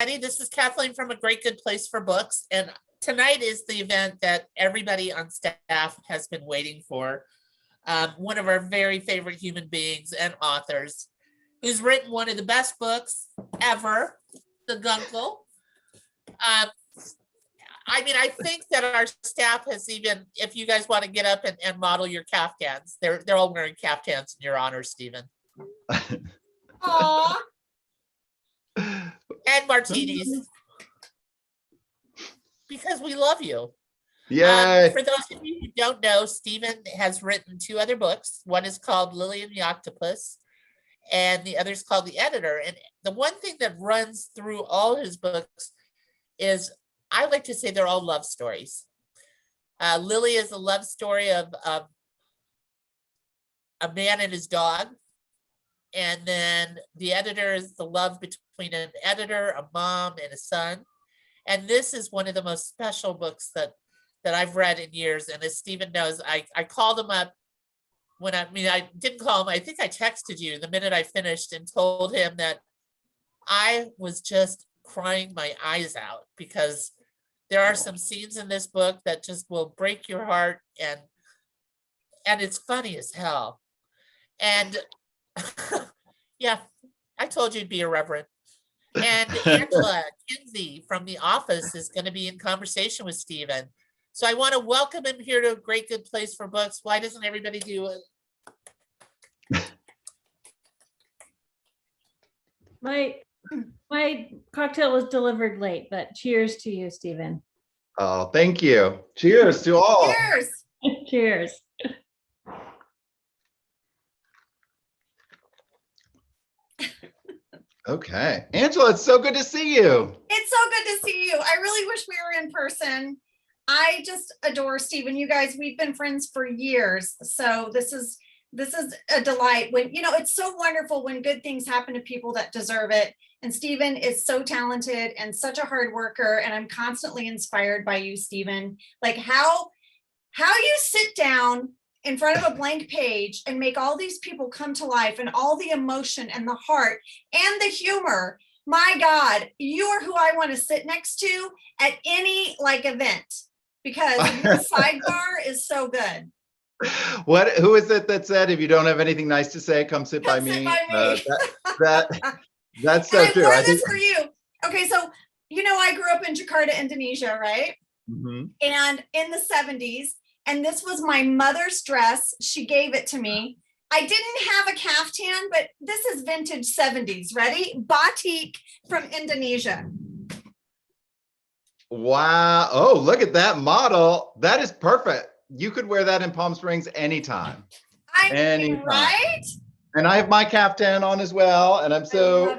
This is Kathleen from A Great Good Place for Books, and tonight is the event that everybody on staff has been waiting for. One of our very favorite human beings and authors, who's written one of the best books ever, The Guncle. I think that our staff has even, if you guys want to get up and model your caftans, they're all wearing caftans in your honor, Steven. Aww. And martinis. Because we love you. Yay. For those of you who don't know, Steven has written 2 other books. One is called Lily and the Octopus, and the other is called The Editor. And the one thing that runs through all his books is, I like to say they're all love stories. Lily is a love story of a man and his dog. And then The Editor is the love between an editor, a mom, and a son. And this is one of the most special books that I've read in years. And as Steven knows, I called him up when I didn't call him. I think I texted you the minute I finished and told him that I was just crying my eyes out, because there are some scenes in this book that just will break your heart, and it's funny as hell. And yeah, I told you it'd be irreverent. And Angela Kinsey from The Office is going to be in conversation with Steven. So I want to welcome him here to A Great Good Place for Books. Why doesn't everybody do it? My cocktail was delivered late, but cheers to you, Steven. Oh, thank you. Cheers to all. Cheers. Cheers. Okay. Angela, it's so good to see you. It's so good to see you. I really wish we were in person. I just adore Steven. You guys, we've been friends for years. So this is a delight. When, it's so wonderful when good things happen to people that deserve it. And Steven is so talented and such a hard worker. And I'm constantly inspired by you, Steven. Like how you sit down in front of a blank page and make all these people come to life, and all the emotion and the heart and the humor. My God, you are who I want to sit next to at any event, because your sidebar is so good. Who is it that said, if you don't have anything nice to say, come sit by me? That's so true. I this for you. Okay, so I grew up in Jakarta, Indonesia, right? Mm-hmm. And in the 70s, and this was my mother's dress. She gave it to me. I didn't have a caftan, but this is vintage 70s. Ready? Batik from Indonesia. Wow. Oh, look at that model. That is perfect. You could wear that in Palm Springs anytime. Anytime. Right? And I have my caftan on as well. And I'm so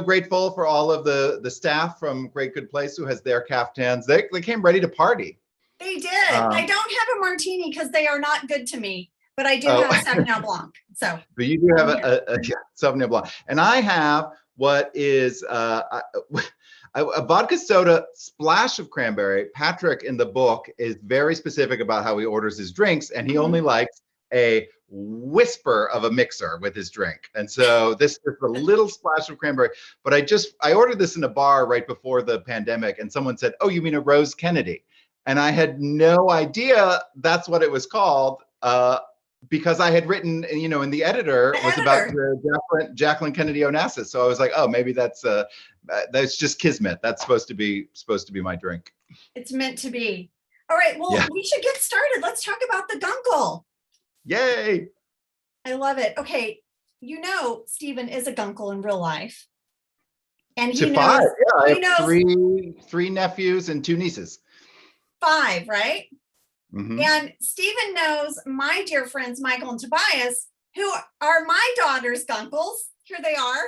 grateful for all of the staff from Great Good Place who has their caftans. They came ready to party. They did. I don't have a martini because they are not good to me, but I do have a Sauvignon Blanc. So. But you do have a Sauvignon Blanc. And I have what is a vodka soda splash of cranberry. Patrick in the book is very specific about how he orders his drinks, and he only likes a whisper of a mixer with his drink. And so this is a little splash of cranberry. But I ordered this in a bar right before the pandemic, and someone said, "Oh, you mean a Rose Kennedy?" And I had no idea that's what it was called, because I had written, in The Editor was about Jacqueline Kennedy Onassis. So I was like, oh, maybe that's just kismet. That's supposed to be my drink. It's meant to be. All right, well, we should get started. Let's talk about The Guncle. Yay. I love it. Okay, Steven is a Guncle in real life. And he knows. 5. Yeah, I have three nephews and 2 nieces. 5, right? Mm-hmm. And Steven knows my dear friends, Michael and Tobias, who are my daughter's Guncles. Here they are.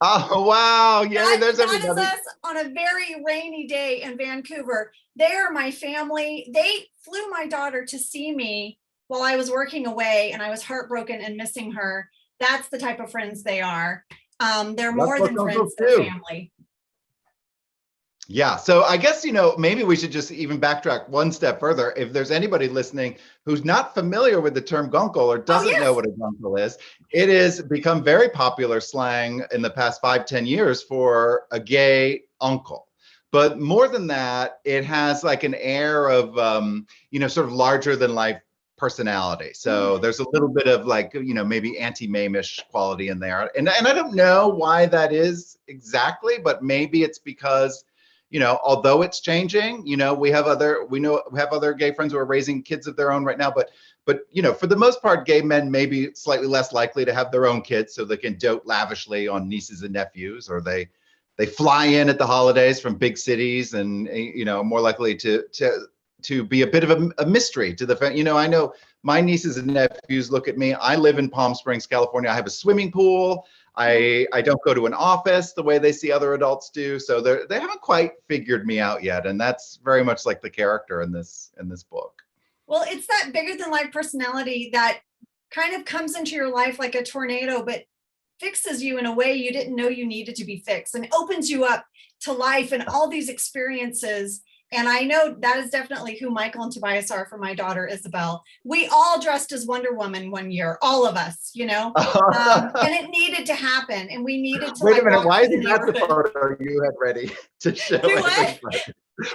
Oh, wow. Yeah, there's everybody. That is us on a very rainy day in Vancouver. They are my family. They flew my daughter to see me while I was working away, and I was heartbroken and missing her. That's the type of friends they are. They're more than friends, they're family. Yeah, so I guess, maybe we should just even backtrack one step further. If there's anybody listening who's not familiar with the term guncle or doesn't know yes. what a guncle is, it has become very popular slang in the past 5-10 years for a gay uncle. But more than that, it has like an air of, sort of larger than life personality. So there's a little bit of like, maybe anti-Mamish quality in there. And I don't know why that is exactly, but maybe it's because although it's changing, we have other gay friends who are raising kids of their own right now, but for the most part, gay men may be slightly less likely to have their own kids, so they can dote lavishly on nieces and nephews, or they fly in at the holidays from big cities, and more likely to be a bit of a mystery to the family. I know my nieces and nephews look at me. I live in Palm Springs, California. I have a swimming pool. I don't go to an office the way they see other adults do. So they haven't quite figured me out yet. And that's very much like the character in this book. Well, it's that bigger than life personality that kind of comes into your life like a tornado, but fixes you in a way you didn't know you needed to be fixed, and opens you up to life and all these experiences. And I know that is definitely who Michael and Tobias are for my daughter, Isabel. We all dressed as Wonder Woman one year, all of us, and it needed to happen. And we needed to. Wait a minute, why isn't that the photo you had ready to show everybody?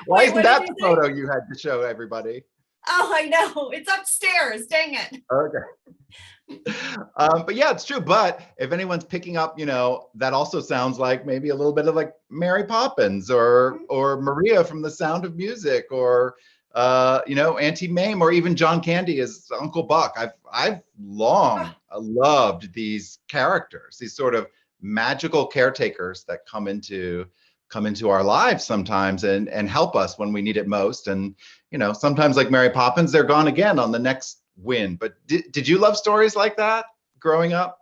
Why isn't that the photo you had to show everybody? Oh, I know. It's upstairs. Dang it. Okay. But yeah, it's true. But if anyone's picking up, that also sounds like maybe a little bit of like Mary Poppins or Maria from The Sound of Music, or Auntie Mame, or even John Candy as Uncle Buck. I've long loved these characters, these sort of magical caretakers that come into our lives sometimes and help us when we need it most. And sometimes, like Mary Poppins, they're gone again on the next win. But did you love stories like that growing up?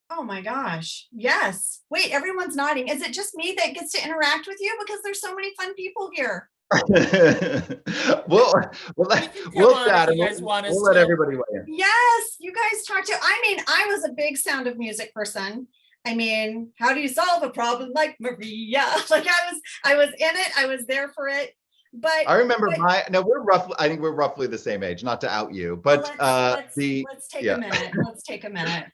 Oh my gosh, yes. Wait, everyone's nodding. Is it just me that gets to interact with you? Because there's so many fun people here. we'll chat, and we'll let everybody weigh in. Yes, you guys talk to. I was a big Sound of Music person. How do you solve a problem like Maria? Like I was in it. I was there for it. But I remember I think we're roughly the same age, not to out you, but let's take a minute. Let's take a minute.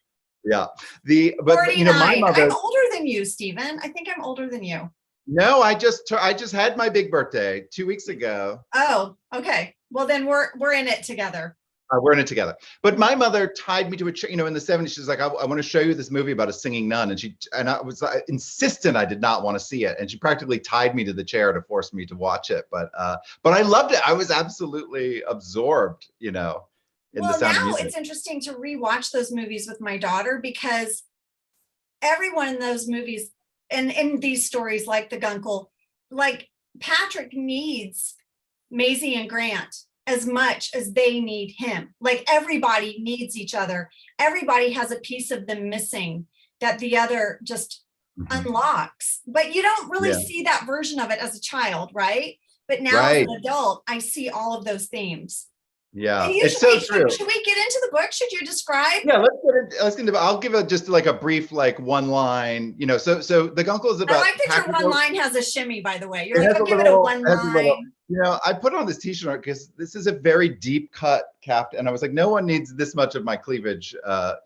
Yeah. 49. My mother. I'm older than you, Steven. I think I'm older than you. No, I just had my big birthday 2 weeks ago. Oh, okay. Well, then we're in it together. We're in it together. But my mother tied me to a chair, in the 70s. She's like, I want to show you this movie about a singing nun. And I was insistent I did not want to see it. And she practically tied me to the chair to force me to watch it. But I loved it. I was absolutely absorbed, in the Sound of Music. Now it's interesting to rewatch those movies with my daughter, because everyone in those movies and in these stories, like the Guncle, like Patrick needs Maisie and Grant as much as they need him. Like everybody needs each other. Everybody has a piece of them missing that the other just unlocks. But you don't really see that version of it as a child, right? But now as an adult, I see all of those themes. Yeah, it's so true. Should we get into the book? Should you describe? Yeah, let's get into. I'll give just like a brief one line. So the Guncle is about. I like that your one line has a shimmy. By the way, you're like, I'll give it a one line. I put on this T-shirt because this is a very deep cut caft, and I was like, no one needs this much of my cleavage. Well,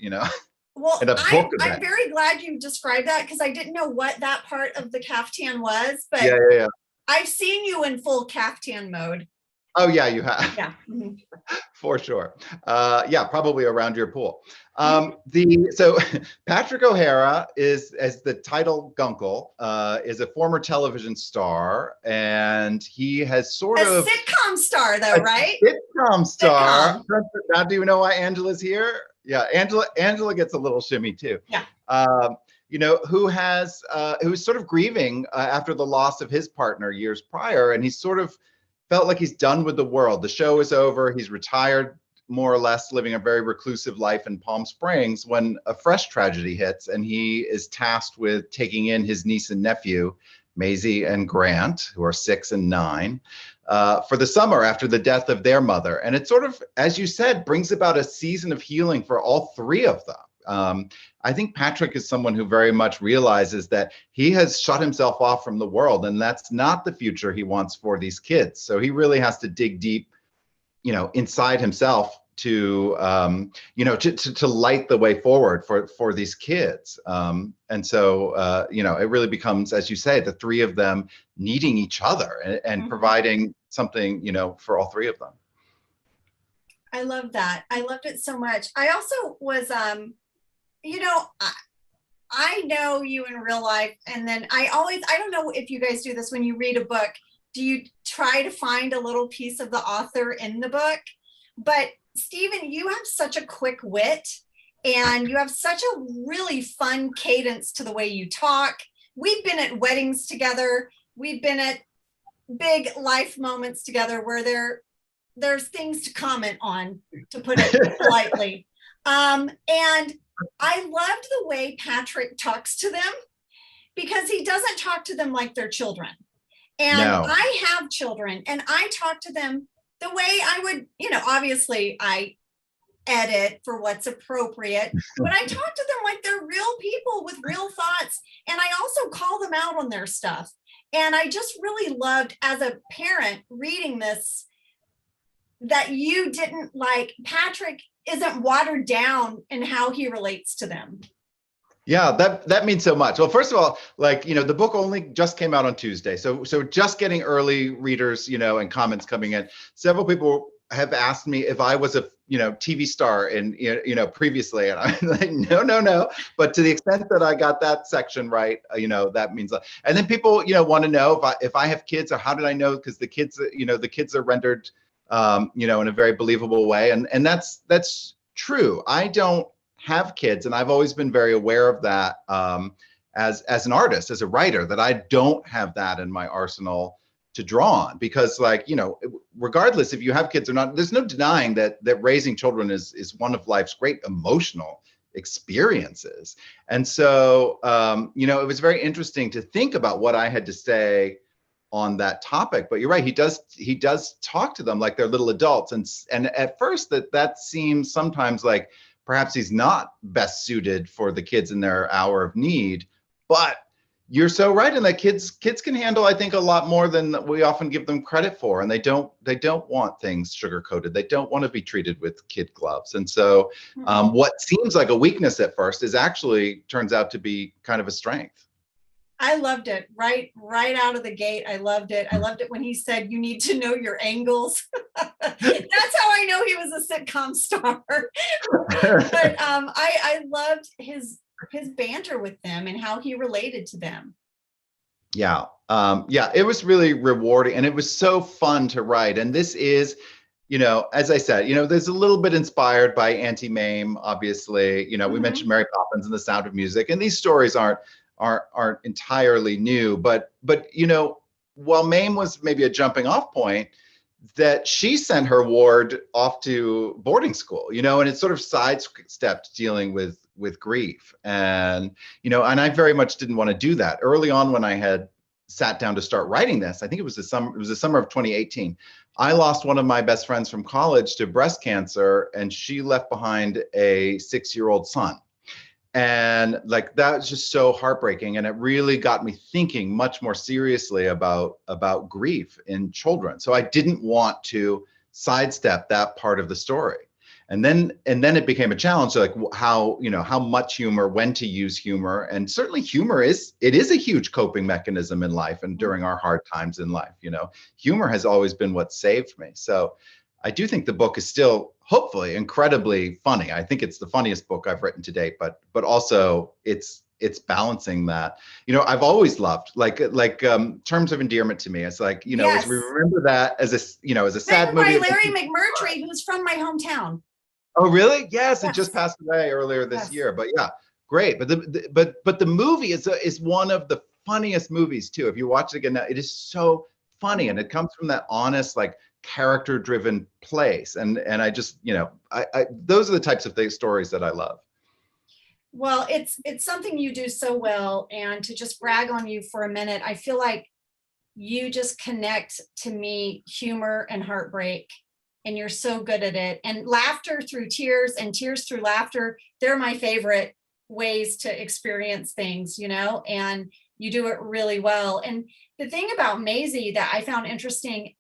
I'm very glad you described that, because I didn't know what that part of the caftan was, but yeah. I've seen you in full caftan mode. Oh yeah, you have. Yeah. For sure. Probably around your pool. So Patrick O'Hara is, as the title Guncle, is a former television star, and he has sort of sitcom star though, right? Sitcom star. Now, do you know why Angela's here? Yeah, Angela gets a little shimmy too. Yeah. Who's sort of grieving after the loss of his partner years prior, and he's sort of felt like he's done with the world. The show is over. He's retired, more or less, living a very reclusive life in Palm Springs, when a fresh tragedy hits, and he is tasked with taking in his niece and nephew, Maisie and Grant, who are 6 and 9, for the summer after the death of their mother. And it sort of, as you said, brings about a season of healing for all three of them. I think Patrick is someone who very much realizes that he has shut himself off from the world, and that's not the future he wants for these kids. So he really has to dig deep, inside himself to to light the way forward for these kids. And so it really becomes, as you say, the three of them needing each other and providing something for all three of them. I love that. I loved it so much. I also was I know you in real life, and then I don't know if you guys do this when you read a book. Do you try to find a little piece of the author in the book? But Steven, you have such a quick wit, and you have such a really fun cadence to the way you talk. We've been at weddings together. We've been at big life moments together where there's things to comment on, to put it politely. And I loved the way Patrick talks to them, because he doesn't talk to them like they're children. And No. I have children, and I talk to them the way I would, obviously I edit for what's appropriate, but I talk to them like they're real people with real thoughts. And I also call them out on their stuff. And I just really loved, as a parent reading this, that you didn't Patrick isn't watered down in how he relates to them. Yeah, that means so much. Well, first of all, the book only just came out on Tuesday. So just getting early readers, and comments coming in. Several people have asked me if I was a, TV star in, previously. And I'm like, no. But to the extent that I got that section right, that means, and then people, want to know if I have kids, or how did I know? Because the kids, the kids are rendered, in a very believable way. And that's true. I don't have kids, and I've always been very aware of that as an artist, as a writer, that I don't have that in my arsenal to draw on, because regardless if you have kids or not, there's no denying that raising children is one of life's great emotional experiences. And so it was very interesting to think about what I had to say on that topic. But you're right, he does talk to them like they're little adults, and at first that seems sometimes like perhaps he's not best suited for the kids in their hour of need. But you're so right in that kids can handle, I think, a lot more than we often give them credit for, and they don't want things sugar coated. They don't want to be treated with kid gloves. And so what seems like a weakness at first is actually turns out to be kind of a strength. I loved it right out of the gate. I loved it. I loved it when he said, "You need to know your angles." That's how I know he was a sitcom star. But I loved his banter with them and how he related to them. Yeah. It was really rewarding, and it was so fun to write. And this is, as I said, there's a little bit inspired by Auntie Mame, obviously. We mentioned Mary Poppins and The Sound of Music, and these stories aren't entirely new, but while Mame was maybe a jumping off point, that she sent her ward off to boarding school, and it sort of sidestepped dealing with grief. And and I very much didn't want to do that. Early on, when I had sat down to start writing this, I think it was the summer of 2018, I lost one of my best friends from college to breast cancer, and she left behind a 6-year-old son. And that was just so heartbreaking, and it really got me thinking much more seriously about grief in children. So I didn't want to sidestep that part of the story. And then it became a challenge, how much humor, when to use humor. And certainly humor is a huge coping mechanism in life and during our hard times in life. Humor has always been what saved me. So I do think the book is still hopefully incredibly funny. I think it's the funniest book I've written to date, but also it's balancing that. I've always loved Terms of Endearment to me. It's Yes. as we remember that as a sad Written movie. by Larry McMurtry, who's from my hometown. Oh, really? Yes, Yes. It just passed away earlier this Yes. year. But yeah, great. But the movie is one of the funniest movies too. If you watch it again now, it is so funny, and it comes from that honest, character-driven place. And I just, I those are the types of stories that I love. Well, it's something you do so well. And to just brag on you for a minute, I feel like you just connect to me humor and heartbreak. and you're so good at it. And laughter through tears and tears through laughter, they're my favorite ways to experience things, and you do it really well. And the thing about Maisie that I found interesting,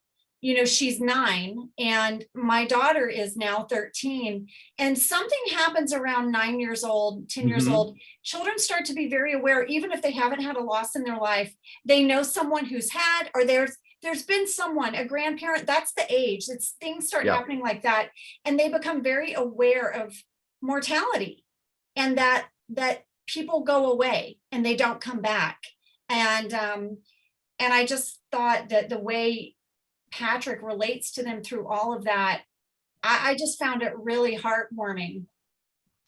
she's 9 and my daughter is now 13, and something happens around 9 years old, 10 years old. Children start to be very aware, even if they haven't had a loss in their life, they know someone who's had, or there's been someone, a grandparent. That's the age. It's things start happening like that, and they become very aware of mortality, and that people go away and they don't come back. And I just thought that the way Patrick relates to them through all of that, I just found it really heartwarming.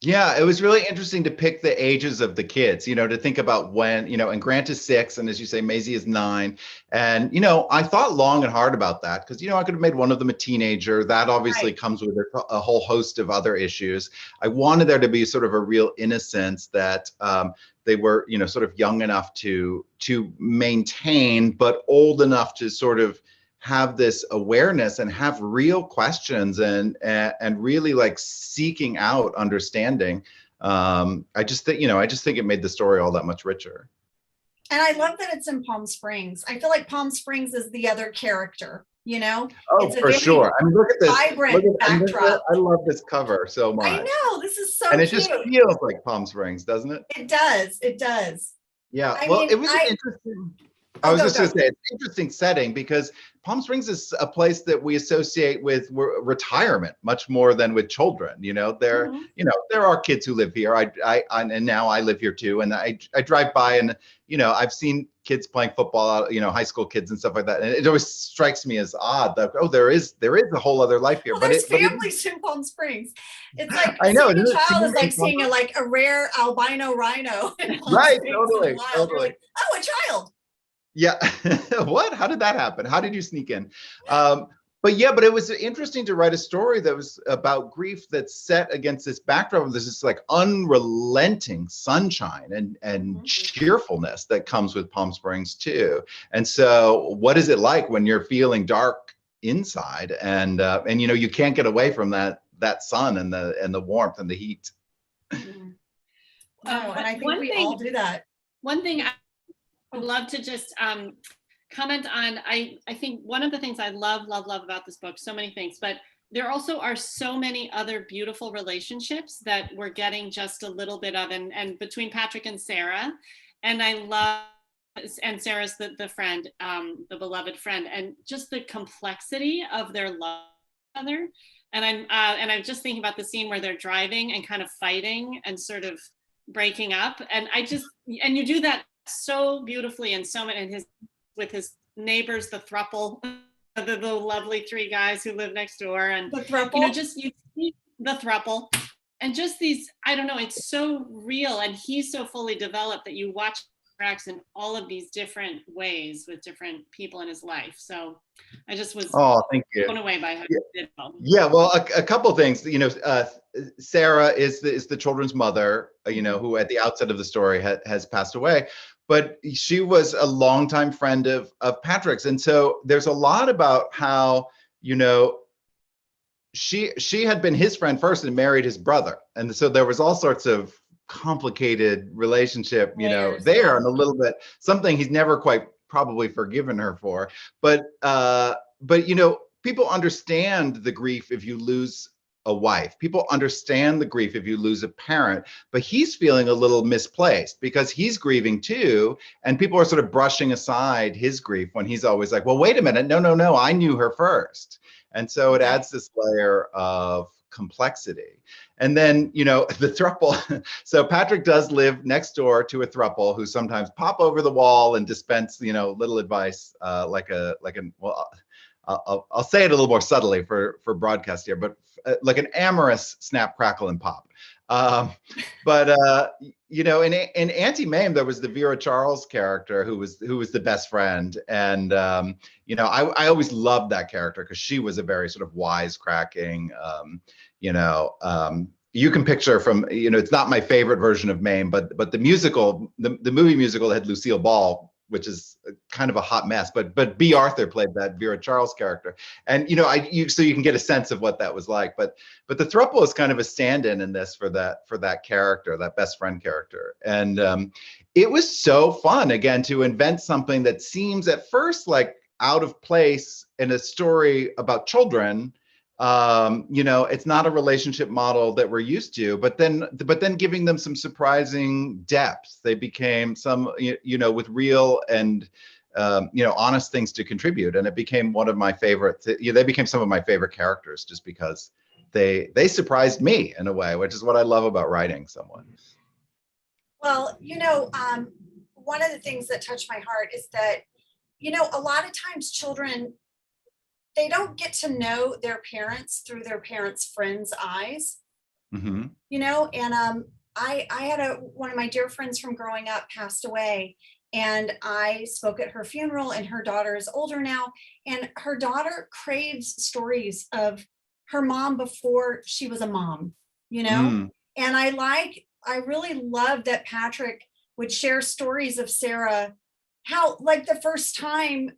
Yeah, it was really interesting to pick the ages of the kids, to think about when, and Grant is 6, and as you say, Maisie is 9. And, I thought long and hard about that because, I could have made one of them a teenager. That obviously comes with a whole host of other issues. I wanted there to be sort of a real innocence that they were, sort of young enough to maintain, but old enough to sort of have this awareness and have real questions and really like seeking out understanding. I just think it made the story all that much richer. And I love that it's in Palm Springs. I feel like Palm Springs is the other character, Oh, it's a for very sure. I mean, look at this. vibrant backdrop. I love this cover so much. I know, this is so And it cute. just feels like Palm Springs, doesn't it? It does. Yeah. I Well, mean, it was an interesting. I was just going to say, it's an interesting setting because Palm Springs is a place that we associate with retirement much more than with children. There are kids who live here. And now I live here too. And I drive by and, I've seen kids playing football, high school kids and stuff like that. And it always strikes me as odd that, there is a whole other life here. Well, there's families in Palm Springs. It's like I know, seeing a child is like seeing a rare albino rhino. In Palm Right, Springs totally, in the wild. You're like, oh, a child. Yeah. What? How did that happen? How did you sneak in? But it was interesting to write a story that was about grief that's set against this backdrop of this like unrelenting sunshine and cheerfulness that comes with Palm Springs too. And so what is it like when you're feeling dark inside and you can't get away from that sun and the warmth and the heat? And I think we all do that. One thing I'd love to just comment on, I think one of the things I love about this book, so many things, but there also are so many other beautiful relationships that we're getting just a little bit of, and between Patrick and Sarah, and I love, and Sarah's the friend, the beloved friend, and just the complexity of their love for each other. And I'm just thinking about the scene where they're driving and kind of fighting and sort of breaking up, and you do that so beautifully and so many, and with his neighbors, the throuple, the lovely 3 guys who live next door, and The throuple. you see the throuple, and just these, I don't know, it's so real, and he's so fully developed that you watch tracks in all of these different ways with different people in his life. So I just was Thank you. blown away by how he did it all. Yeah, well, a couple things. Sarah is the children's mother, who at the outset of the story has passed away, but she was a longtime friend of Patrick's, and so there's a lot about how she had been his friend first and married his brother, and so there was all sorts of complicated relationship, there, and a little bit something he's never quite probably forgiven her for, but people understand the grief if you lose a wife. People understand the grief if you lose a parent, but he's feeling a little misplaced because he's grieving too. And people are sort of brushing aside his grief when he's always like, well, wait a minute. No, I knew her first. And so it adds this layer of complexity. And then, the throuple. So Patrick does live next door to a throuple who sometimes pop over the wall and dispense, little advice, I'll say it a little more subtly for broadcast here, but like an amorous snap, crackle, and pop. In Auntie Mame, there was the Vera Charles character who was the best friend, and I always loved that character because she was a very sort of wisecracking. You can picture from it's not my favorite version of Mame, but the musical, the movie musical that had Lucille Ball which is kind of a hot mess. But B. Arthur played that Vera Charles character, and so you can get a sense of what that was like. But the throuple is kind of a stand-in in this for that character, that best friend character, and it was so fun again to invent something that seems at first like out of place in a story about children. It's not a relationship model that we're used to, but then giving them some surprising depth. They became with real and honest things to contribute, and it became one of my favorites. They became some of my favorite characters just because they surprised me in a way, which is what I love about writing someone. Well, one of the things that touched my heart is that, a lot of times children, they don't get to know their parents through their parents' friends' eyes, Mm-hmm. and I had one of my dear friends from growing up passed away, and I spoke at her funeral, and her daughter is older now, and her daughter craves stories of her mom before she was a mom, Mm. and I really love that Patrick would share stories of Sarah, how like the first time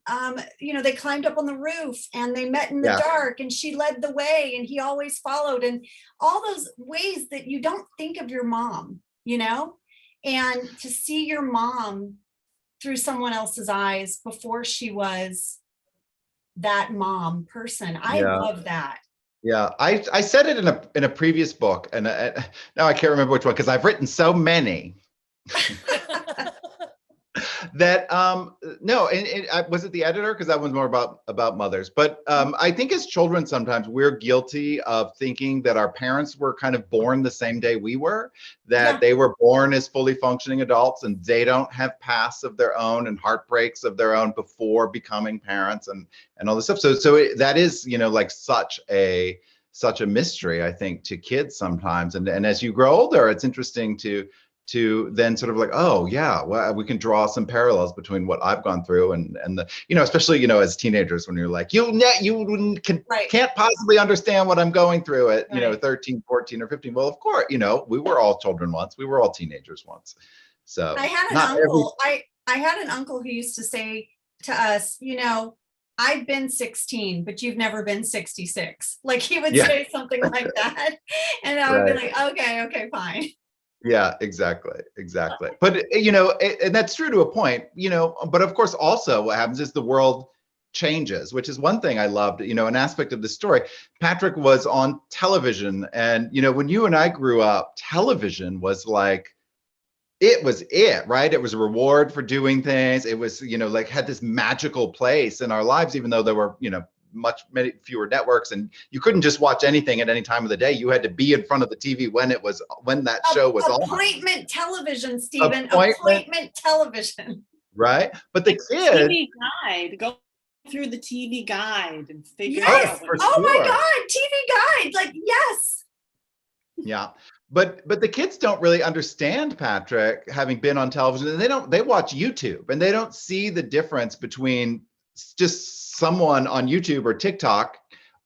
they climbed up on the roof and they met in the Yeah. dark, and she led the way and he always followed, and all those ways that you don't think of your mom, and to see your mom through someone else's eyes before she was that mom person. I Yeah. love that. Yeah, I said it in a previous book, and now I can't remember which one because I've written so many. That no, and was it The Editor? Because that one's more about mothers. But I think as children, sometimes we're guilty of thinking that our parents were kind of born the same day we were, that Yeah. they were born as fully functioning adults and they don't have pasts of their own and heartbreaks of their own before becoming parents and all this stuff. So that is, like such a mystery, I think, to kids sometimes. And as you grow older, it's interesting to then sort of like, oh yeah, well, we can draw some parallels between what I've gone through and the, especially, as teenagers, when you're like, Right. can't possibly understand what I'm going through at, Right. 13, 14 or 15. Well, of course, we were all children once, we were all teenagers once. So I had an uncle. I had an uncle who used to say to us, I've been 16, but you've never been 66. Like he would Yeah. say something like that. And I would be like, okay, fine. Yeah, exactly. But, and that's true to a point, but of course, also what happens is the world changes, which is one thing I loved, an aspect of the story. Patrick was on television, and, when you and I grew up, television was like, it was it, right? It was a reward for doing things. It was, like had this magical place in our lives, even though there were, many fewer networks, and you couldn't just watch anything at any time of the day. You had to be in front of the TV when that show was on. Appointment television, Stephen. Appointment television. Right, but the kids. TV guide. Go through the TV guide and figure Yes. out. Oh my God, TV guide. Like yes. Yeah. But the kids don't really understand Patrick having been on television, and they watch YouTube, and they don't see the difference between just someone on YouTube or TikTok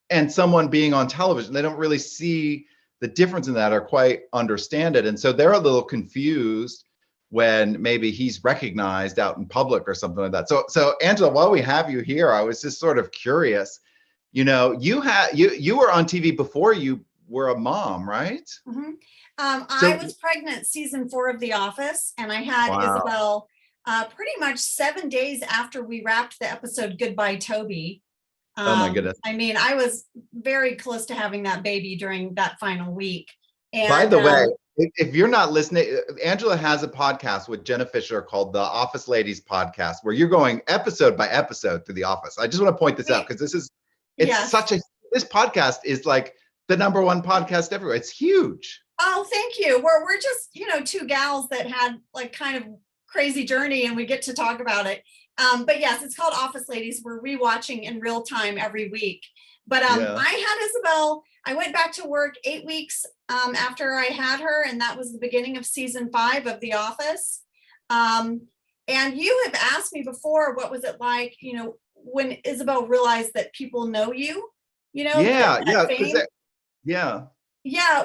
and someone being on television. They don't really see the difference in that or quite understand it. And so they're a little confused when maybe he's recognized out in public or something like that. So Angela, while we have you here, I was just sort of curious, you were on TV before you were a mom, right? Mm-hmm. I was pregnant season 4 of The Office, and I had Isabel pretty much 7 days after we wrapped the episode Goodbye Toby. Oh my goodness. I mean, I was very close to having that baby during that final week. And by the way, if you're not listening, Angela has a podcast with Jenna Fisher called the Office Ladies Podcast, where you're going episode by episode through The Office. I just want to point this out because this podcast is like the #1 podcast everywhere. It's huge. Oh, thank you. We're just, two gals that had like kind of crazy journey, and we get to talk about it. But yes, it's called Office Ladies. We're rewatching in real time every week. But I had Isabel. I went back to work 8 weeks after I had her, and that was the beginning of season 5 of The Office. And you have asked me before, what was it like, when Isabel realized that people know you, Yeah,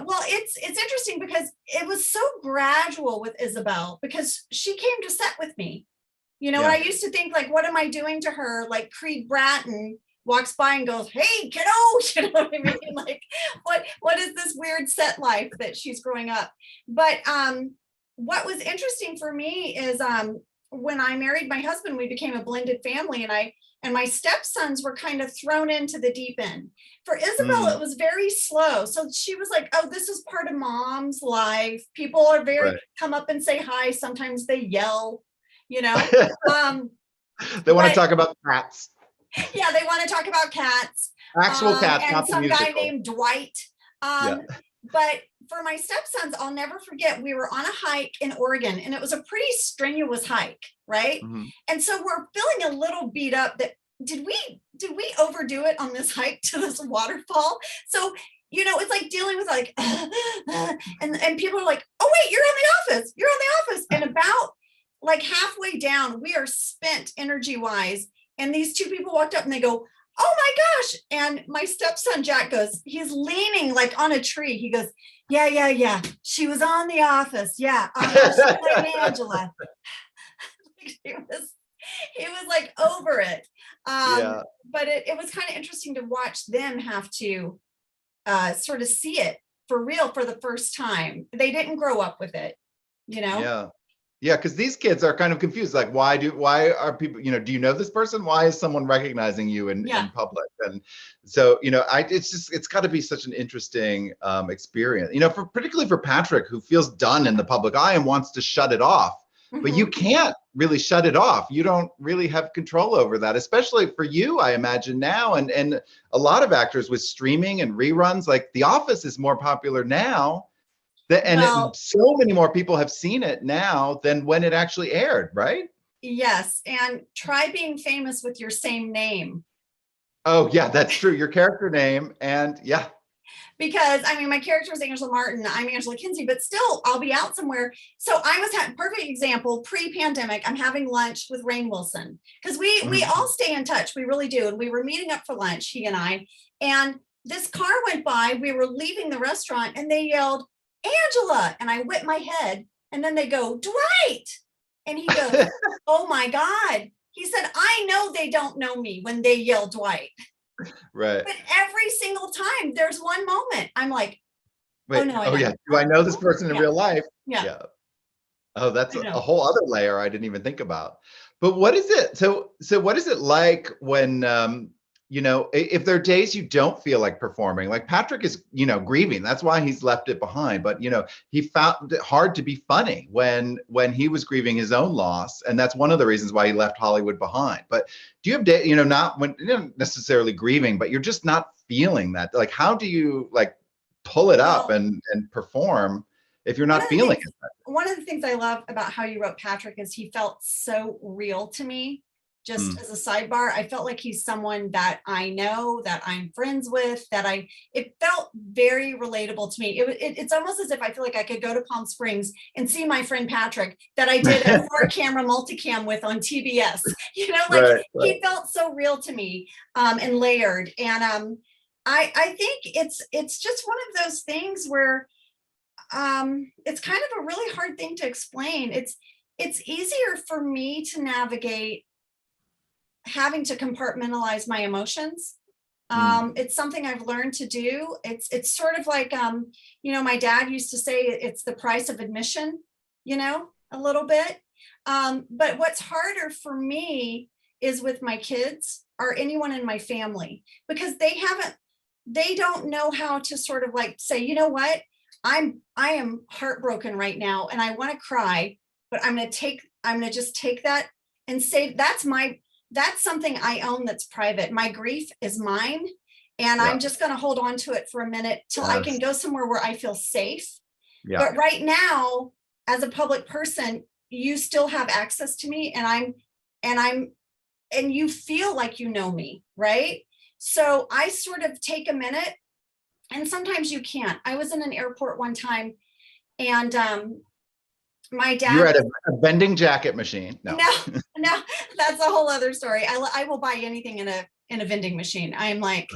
well, it's interesting because it was so gradual with Isabel, because she came to set with me, You know, and I used to think like, what am I doing to her? Like Creed Bratton walks by and goes, "Hey, kiddo," you know what I mean? Like, what is this weird set life that she's growing up? But what was interesting for me is when I married my husband, we became a blended family, and my stepsons were kind of thrown into the deep end. For Isabel, it was very slow. So she was like, oh, this is part of mom's life. People are very come up and say hi. Sometimes they yell, you know. They want to talk about cats. Yeah, they want to talk about cats. Actual cats, and not the some musical. guy named Dwight. But for my stepsons, I'll never forget, we were on a hike in Oregon, and it was a pretty strenuous hike, right? And so we're feeling a little beat up that did we overdo it on this hike to this waterfall? So, you know, it's like dealing with like, and people are like, oh wait, you're on the office. And about like halfway down, we are spent energy wise. And these two people walked up and they go, oh my gosh. And my stepson, Jack, goes, he's leaning like on a tree. He goes, yeah. She was on The Office. Yeah. She played Angela. he was like over it. But it was kind of interesting to watch them have to sort of see it for real for the first time. They didn't grow up with it, you know? Yeah, because these kids are kind of confused. Like, why are people, you know, do you know this person? Why is someone recognizing you in public? And so, you know, it's got to be such an interesting experience, you know, particularly for Patrick, who feels done in the public eye and wants to shut it off. But you can't really shut it off. You don't really have control over that, especially for you, I imagine now. And a lot of actors with streaming and reruns, like The Office is more popular now. So many more people have seen it now than when it actually aired, right? Yes. And try being famous with your same name. Oh, yeah, that's true. Your character name. And yeah. Because I mean, my character is Angela Martin. I'm Angela Kinsey, but still I'll be out somewhere. So I was having perfect example pre-pandemic. I'm having lunch with Rainn Wilson because we all stay in touch. We really do. And we were meeting up for lunch, he and I, and this car went by. We were leaving the restaurant and they yelled, Angela. And I whipped my head and then they go, Dwight. And he goes, oh my God. He said, I know they don't know me when they yell Dwight. Right. But every single time there's one moment I'm like, wait, oh no. Do I know this person in real life? Yeah. Oh, that's a whole other layer I didn't even think about. But what is it? So what is it like when, you know, if there are days you don't feel like performing, like Patrick is, you know, grieving. That's why he's left it behind. But, you know, he found it hard to be funny when he was grieving his own loss. And that's one of the reasons why he left Hollywood behind. But do you have days, you know, not when you're not necessarily grieving, but you're just not feeling that? Like, how do you like pull it up and perform if you're not feeling it? One of the things I love about how you wrote Patrick is he felt so real to me. Just as a sidebar, I felt like he's someone that I know, that I'm friends with, it felt very relatable to me. It's almost as if I feel like I could go to Palm Springs and see my friend Patrick that I did a 4-camera multicam with on TBS. You know, like right. He felt so real to me and layered. And I think it's just one of those things where it's kind of a really hard thing to explain. It's easier for me to navigate having to compartmentalize my emotions. It's something I've learned to do. It's sort of like, you know, my dad used to say it's the price of admission, you know, a little bit. But what's harder for me is with my kids or anyone in my family, because they don't know how to sort of like say, you know what, I am heartbroken right now and I want to cry, but I'm going to just take that and say, that's something I own that's private. My grief is mine. And I'm just going to hold on to it for a minute till I can go somewhere where I feel safe. Yeah. But right now, as a public person, you still have access to me and you feel like you know me, right? So I sort of take a minute and sometimes you can't. I was in an airport one time and my dad. You're at a vending jacket machine. No, that's a whole other story. I will buy anything in a vending machine. I'm like,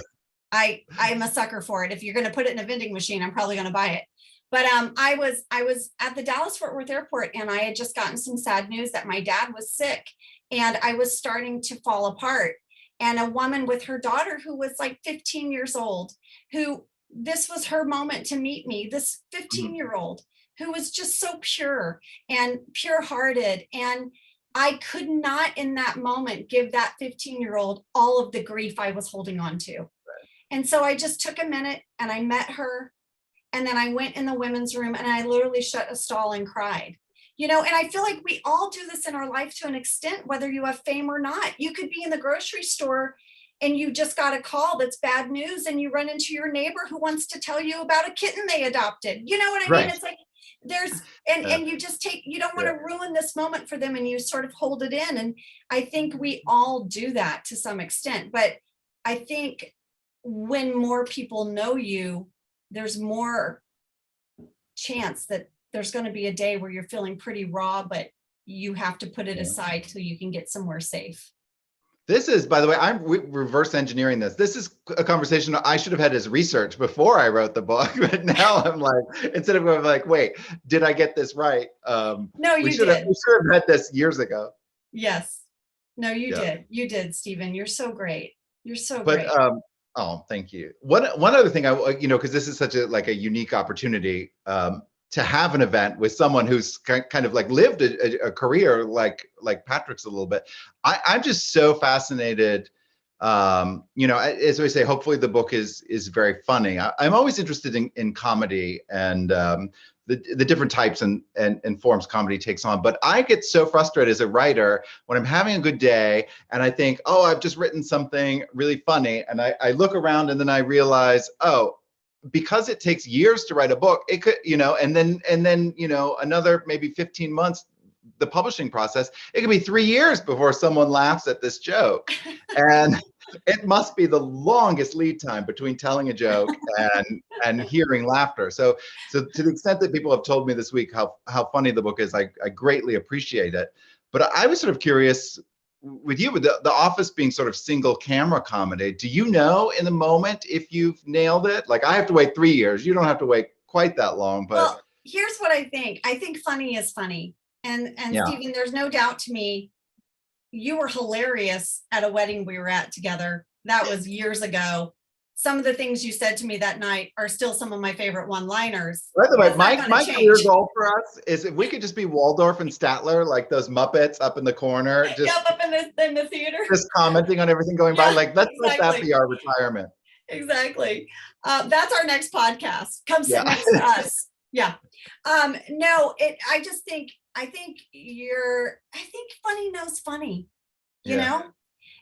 I'm a sucker for it. If you're going to put it in a vending machine, I'm probably going to buy it. But I was at the Dallas Fort Worth airport and I had just gotten some sad news that my dad was sick and I was starting to fall apart. And a woman with her daughter who was like 15 years old, who this was her moment to meet me, this 15-year-old who was just so pure and pure-hearted. And I could not in that moment give that 15-year-old all of the grief I was holding on to. Right. And so I just took a minute and I met her. And then I went in the women's room and I literally shut a stall and cried. You know, and I feel like we all do this in our life to an extent, whether you have fame or not. You could be in the grocery store and you just got a call that's bad news and you run into your neighbor who wants to tell you about a kitten they adopted. You know what I mean? It's like there's, and you just take, you don't want to ruin this moment for them and you sort of hold it in. And I think we all do that to some extent. But I think when more people know you, there's more chance that there's going to be a day where you're feeling pretty raw, but you have to put it aside till you can get somewhere safe. This is, by the way, I'm reverse engineering this. This is a conversation I should have had as research before I wrote the book, but now I'm like, instead of going like, wait, did I get this right? No, you did. We should have had this years ago. Yes. No, you did. You did, Steven. You're so great. You're so great. Oh, thank you. One other thing, because this is such a unique opportunity to have an event with someone who's kind of like lived a career like Patrick's a little bit. I'm just so fascinated. As we say, hopefully the book is very funny. I'm always interested in comedy and the different types and forms comedy takes on. But I get so frustrated as a writer when I'm having a good day and I think, oh, I've just written something really funny. And I look around and then I realize, oh, because it takes years to write a book, it could, and then another maybe 15 months, the publishing process, it could be 3 years before someone laughs at this joke. And it must be the longest lead time between telling a joke and hearing laughter. So to the extent that people have told me this week how funny the book is, I greatly appreciate it. But I was sort of curious with you, with the Office being sort of single camera comedy, do you know in the moment if you've nailed it? Like I have to wait 3 years. You don't have to wait quite that long, but. Well, here's what I think. I think funny is funny. And Steven, there's no doubt to me, you were hilarious at a wedding we were at together. That was years ago. Some of the things you said to me that night are still some of my favorite one-liners. By the way, my career goal for us is if we could just be Waldorf and Statler, like those Muppets up in the corner, just up in the theater, just commenting on everything going by. Like let's let that be our retirement. Exactly. That's our next podcast. Come sit next to us. Yeah. No, I think funny knows funny, you know?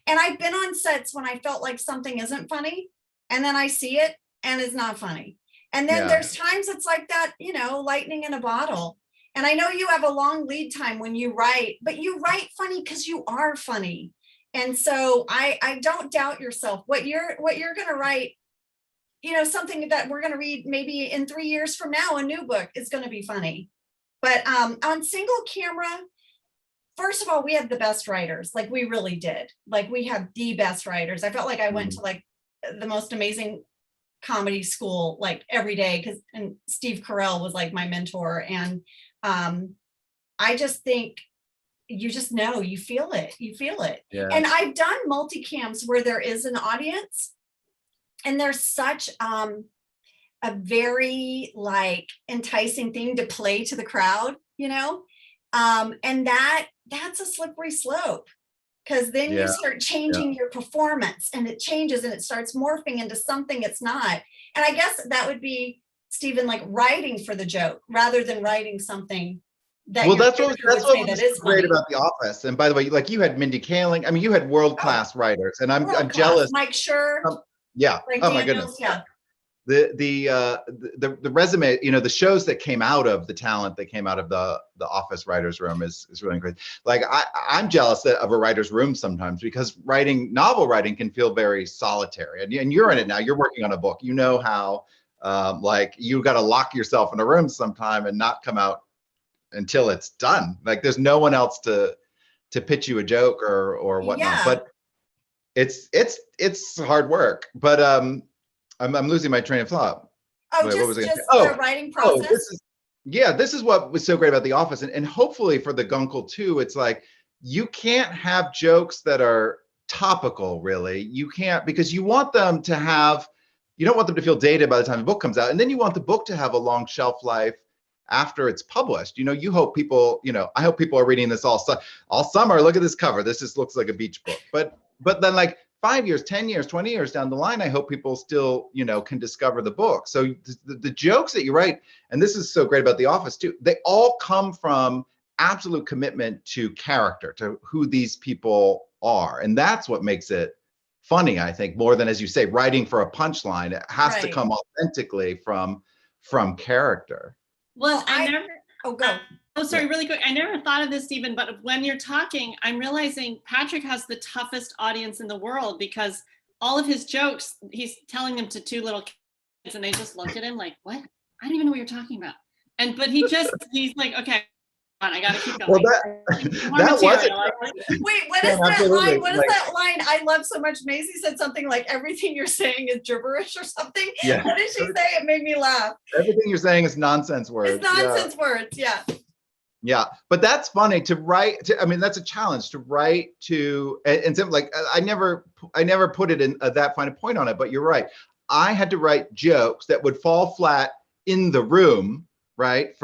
And I've been on sets when I felt like something isn't funny and then I see it and it's not funny. And then there's times it's like that, lightning in a bottle. And I know you have a long lead time when you write, but you write funny because you are funny. And so I don't doubt yourself. What you're going to write, something that we're going to read maybe in 3 years from now, a new book is going to be funny. But on single camera, first of all, we had the best writers. Like we really did. Like we have the best writers. I felt like I went to like the most amazing comedy school like every day and Steve Carell was like my mentor. And I just think you just know, you feel it. Yeah. And I've done multicams where there is an audience and there's such a very like enticing thing to play to the crowd, and that's a slippery slope because then you start changing your performance and it changes and it starts morphing into something it's not. And I guess that would be, Steven, like writing for the joke rather than writing something that that's what was great about The Office. And by the way, like you had Mindy Kaling, I mean, you had world-class writers and I'm jealous. Mike Schur. My goodness. Yeah. The resume, the shows that came out of the talent that came out of the Office writers room is really great. Like I'm jealous of a writer's room sometimes because novel writing can feel very solitary and you're in it now, you're working on a book, how like you got to lock yourself in a room sometime and not come out until it's done. Like there's no one else to pitch you a joke or whatnot, but it's hard work, but I'm losing my train of thought. The writing process. This is what was so great about The Office, and hopefully for the Guncle too. It's like you can't have jokes that are topical, really. You can't, because you want them to have, you don't want them to feel dated by the time the book comes out. And then you want the book to have a long shelf life after it's published. You hope people, I hope people are reading this all summer. Look at this cover. This just looks like a beach book. But then like 5 years, 10 years, 20 years down the line, I hope people still, can discover the book. So the jokes that you write, and this is so great about The Office too, they all come from absolute commitment to character, to who these people are. And that's what makes it funny, I think, more than, as you say, writing for a punchline. It has to come authentically from character. Well, Sorry, really quick. I never thought of this, Steven, but when you're talking, I'm realizing Patrick has the toughest audience in the world, because all of his jokes, he's telling them to two little kids and they just look at him like, what? I don't even know what you're talking about. But he's like, okay, I gotta keep going. Well, that wasn't. Wait, what is that line? What is that line I love so much? Maisie said something like, everything you're saying is gibberish or something. Yeah. What did she say? It made me laugh. Everything you're saying is nonsense words. It's nonsense words, yeah. Yeah, but that's funny to write. That's a challenge to write to, and something like I never put it in that fine a point on it. But you're right. I had to write jokes that would fall flat in the room, right,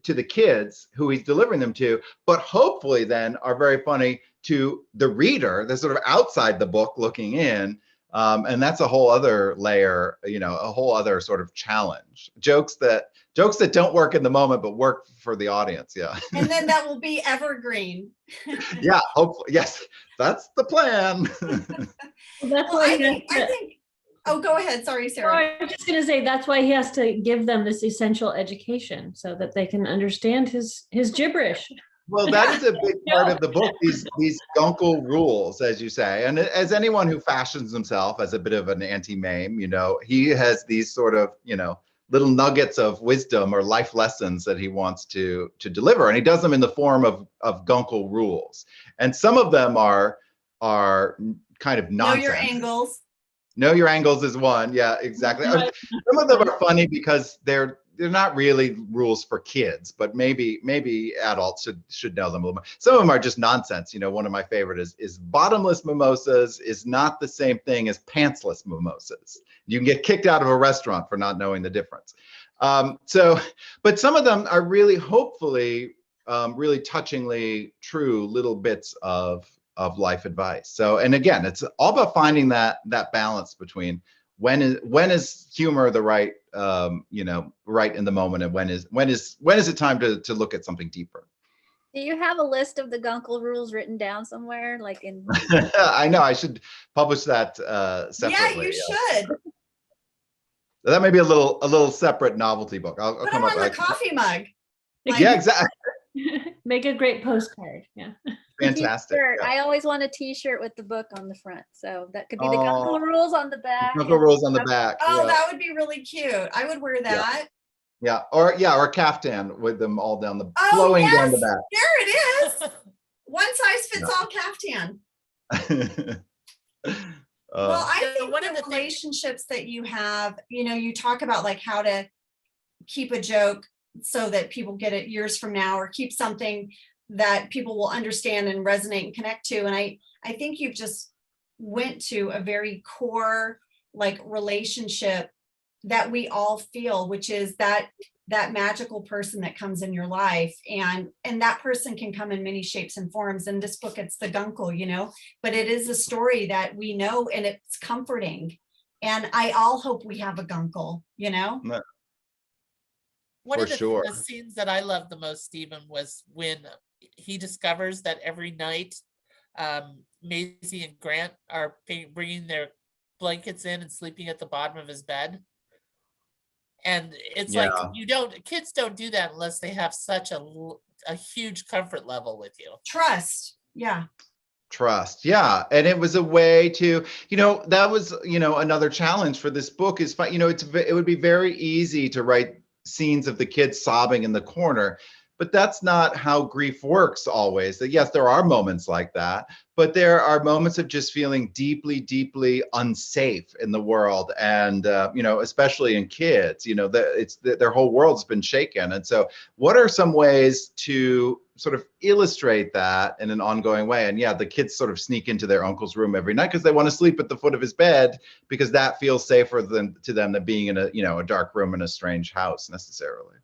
to the kids who he's delivering them to, but hopefully then are very funny to the reader, that's sort of outside the book looking in. And that's a whole other layer, a whole other sort of challenge. Jokes that don't work in the moment, but work for the audience. Yeah. And then that will be evergreen. Yeah, hopefully. Yes, that's the plan. That's Well, I think, oh, go ahead. Sorry, Sarah. I was just going to say, that's why he has to give them this essential education so that they can understand his gibberish. Well, that is a big part of the book, these Guncle Rules, as you say. And as anyone who fashions himself as a bit of an anti-meme, he has these sort of, little nuggets of wisdom or life lessons that he wants to deliver. And he does them in the form of Guncle Rules. And some of them are kind of nonsense. Know your angles. Know your angles is one. Yeah, exactly. Some of them are funny because they're not really rules for kids, but maybe adults should know them a little more. Some of them are just nonsense. One of my favorite is bottomless mimosas is not the same thing as pantsless mimosas. You can get kicked out of a restaurant for not knowing the difference. But some of them are really, hopefully, really touchingly true little bits of life advice. So, and again, it's all about finding that balance between when is humor the right, right in the moment, and when is it time to look at something deeper? Do you have a list of the Guncle Rules written down somewhere, like in? I know I should publish that separately. Yeah, you should. That may be a little separate novelty book. I'll Put come them up on the with coffee mug. Yeah, exactly. Make a great postcard. Yeah. Fantastic. T-shirt. Yeah. I always want a T-shirt with the book on the front, so that could be the Guncle Rules on the back. Guncle Rules on the back. Oh, yeah. That would be really cute. I would wear that. Yeah, or a caftan with them all down the Oh, yes. down the back. There it is. One size fits all caftan. Well, I think one the of the relationships that you have, you talk about like how to keep a joke so that people get it years from now, or keep something that people will understand and resonate and connect to. And I think you've just went to a very core like relationship that we all feel, which is that magical person that comes in your life, and that person can come in many shapes and forms. In this book, it's the Guncle, but it is a story that we know, and it's comforting. And I all hope we have a Guncle, One of For the scenes that I loved the most, Stephen, was when he discovers that every night Maisie and Grant are bringing their blankets in and sleeping at the bottom of his bed. And it's like, kids don't do that unless they have such a huge comfort level with you. Trust. Yeah. Trust. Yeah. And it was a way to, that was, another challenge for this book is, it would be very easy to write scenes of the kids sobbing in the corner. but that's not how grief works always. That yes, there are moments like that, but there are moments of just feeling deeply, deeply unsafe in the world, and especially in kids. Their whole world's been shaken, and so what are some ways to sort of illustrate that in an ongoing way? And yeah, the kids sort of sneak into their uncle's room every night because they want to sleep at the foot of his bed, because that feels safer to them than being in a dark room in a strange house necessarily.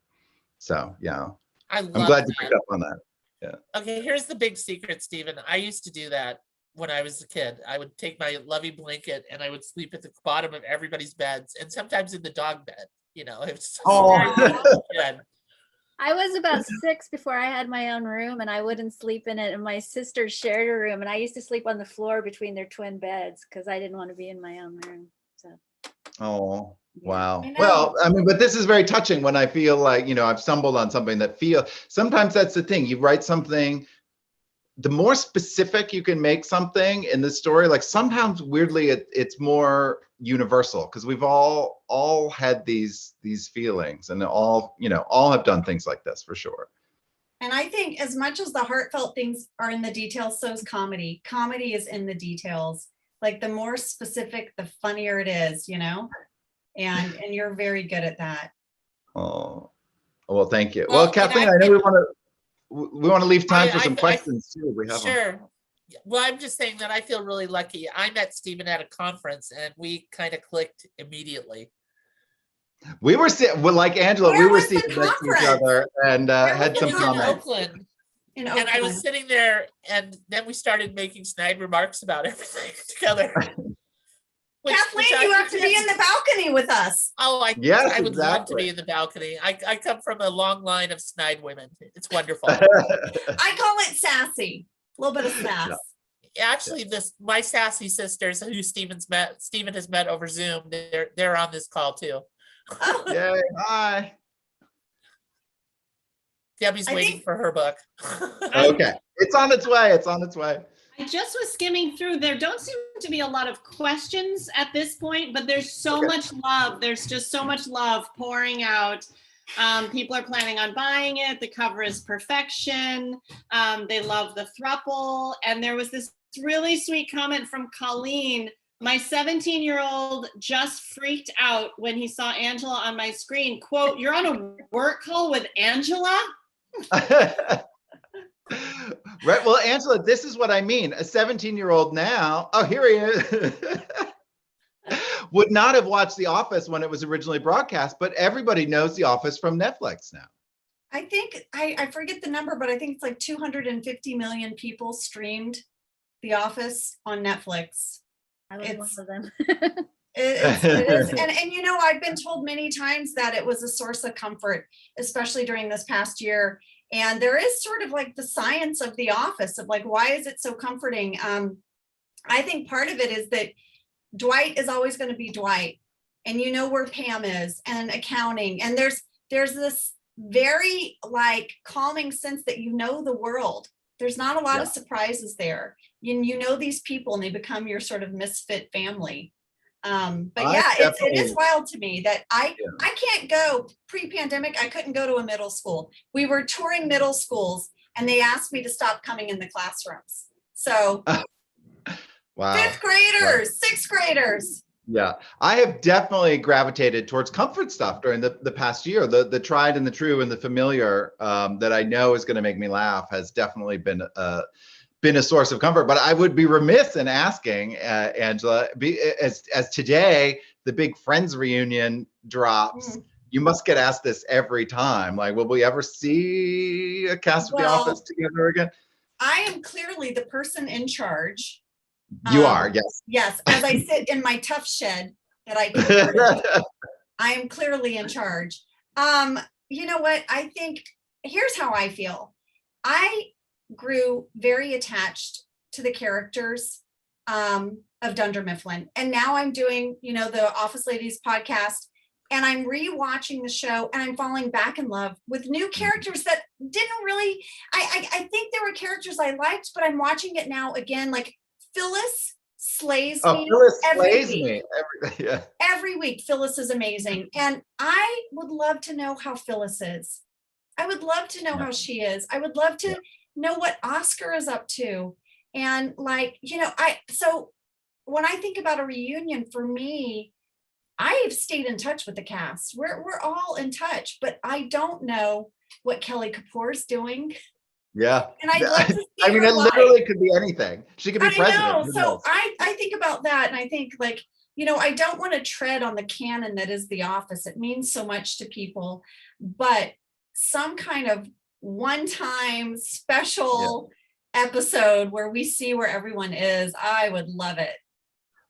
So yeah, I'm glad you picked up on that. Yeah. Okay, here's the big secret, Stephen. I used to do that when I was a kid. I would take my lovey blanket and I would sleep at the bottom of everybody's beds, and sometimes in the dog bed. It's very I was about 6 before I had my own room, and I wouldn't sleep in it. And my sisters shared a room, and I used to sleep on the floor between their twin beds because I didn't want to be in my own room. So. Oh, wow. I know. Well, I mean, but this is very touching when I feel like, I've stumbled on something sometimes that's the thing. You write something, the more specific you can make something in the story, like sometimes weirdly it's more universal, because we've all had these feelings, and all have done things like this for sure. And I think as much as the heartfelt things are in the details, so is comedy. Comedy is in the details. Like the more specific, the funnier it is, and you're very good at that. Oh, well, thank you. Well, Well, Kathleen, I know we want to leave time for some questions too. We have them. Sure. Well, I'm just saying that I feel really lucky. I met Stephen at a conference and we kind of clicked immediately. We were like Angela, Where we were was the seated next to each conference? other and had It some was in comments. Oakland. In And I was Oakland. sitting there, and then we started making snide remarks about everything together. Kathleen, you have to be in the balcony with us. Oh, Yes, I would love to exactly. be in the balcony. I come from a long line of snide women. It's wonderful. I call it sassy. A little bit of sass. Yeah. Actually, my sassy sisters who Stephen has met over Zoom, they're on this call too. Oh, Yay, hi. Debbie's waiting for her book. Okay, it's on its way. It's on its way. I just was skimming through. There don't seem to be a lot of questions at this point, but there's so much love. There's just so much love pouring out. People are planning on buying it. The cover is perfection. They love the throuple. And there was this really sweet comment from Colleen. My 17-year-old just freaked out when he saw Angela on my screen. Quote, "You're on a work call with Angela?" Right. Well, Angela, this is what I mean. A 17-year-old now, oh, here he is, would not have watched The Office when it was originally broadcast, but everybody knows The Office from Netflix now. I think, I forget the number, but I think it's like 250 million people streamed The Office on Netflix. I was one of them. It is. And I've been told many times that it was a source of comfort, especially during this past year. And there is sort of like the science of The Office of like, why is it so comforting? I think part of it is that Dwight is always going to be Dwight, and you know where Pam is, and accounting. And there's this very like calming sense that you know the world. There's not a lot of surprises there. You know these people, and they become your sort of misfit family. But yeah, it is wild to me that I can't go pre-pandemic. I couldn't go to a middle school. We were touring middle schools, and they asked me to stop coming in the classrooms. So wow. 5th graders, 6th graders. Yeah, I have definitely gravitated towards comfort stuff during the past year. The tried and the true and the familiar that I know is going to make me laugh has definitely been a source of comfort. But I would be remiss in asking, Angela, as today the big Friends reunion drops, you must get asked this every time. Like, will we ever see a cast of The Office together again? I am clearly the person in charge. You are, yes. Yes, as I sit in my tough shed that I am clearly in charge. You know what? I think here's how I feel. I grew very attached to the characters of Dunder Mifflin, and now I'm doing, the Office Ladies podcast, and I'm rewatching the show, and I'm falling back in love with new characters that didn't really. I think there were characters I liked, but I'm watching it now again, like. Phyllis slays me. Phyllis every slays week. me Every week, Phyllis is amazing. And I would love to know how Phyllis is. I would love to know how she is. I would love to know what Oscar is up to. And like, so when I think about a reunion, for me, I've stayed in touch with the cast. We're all in touch, but I don't know what Kelly Kapoor's doing. Yeah. And I'd love to see I mean, her it live. literally could be anything. She could be I president. know. Who So knows? I think about that, and I think like, I don't want to tread on the canon that is The Office. It means so much to people, but some kind of one-time special episode where we see where everyone is, I would love it.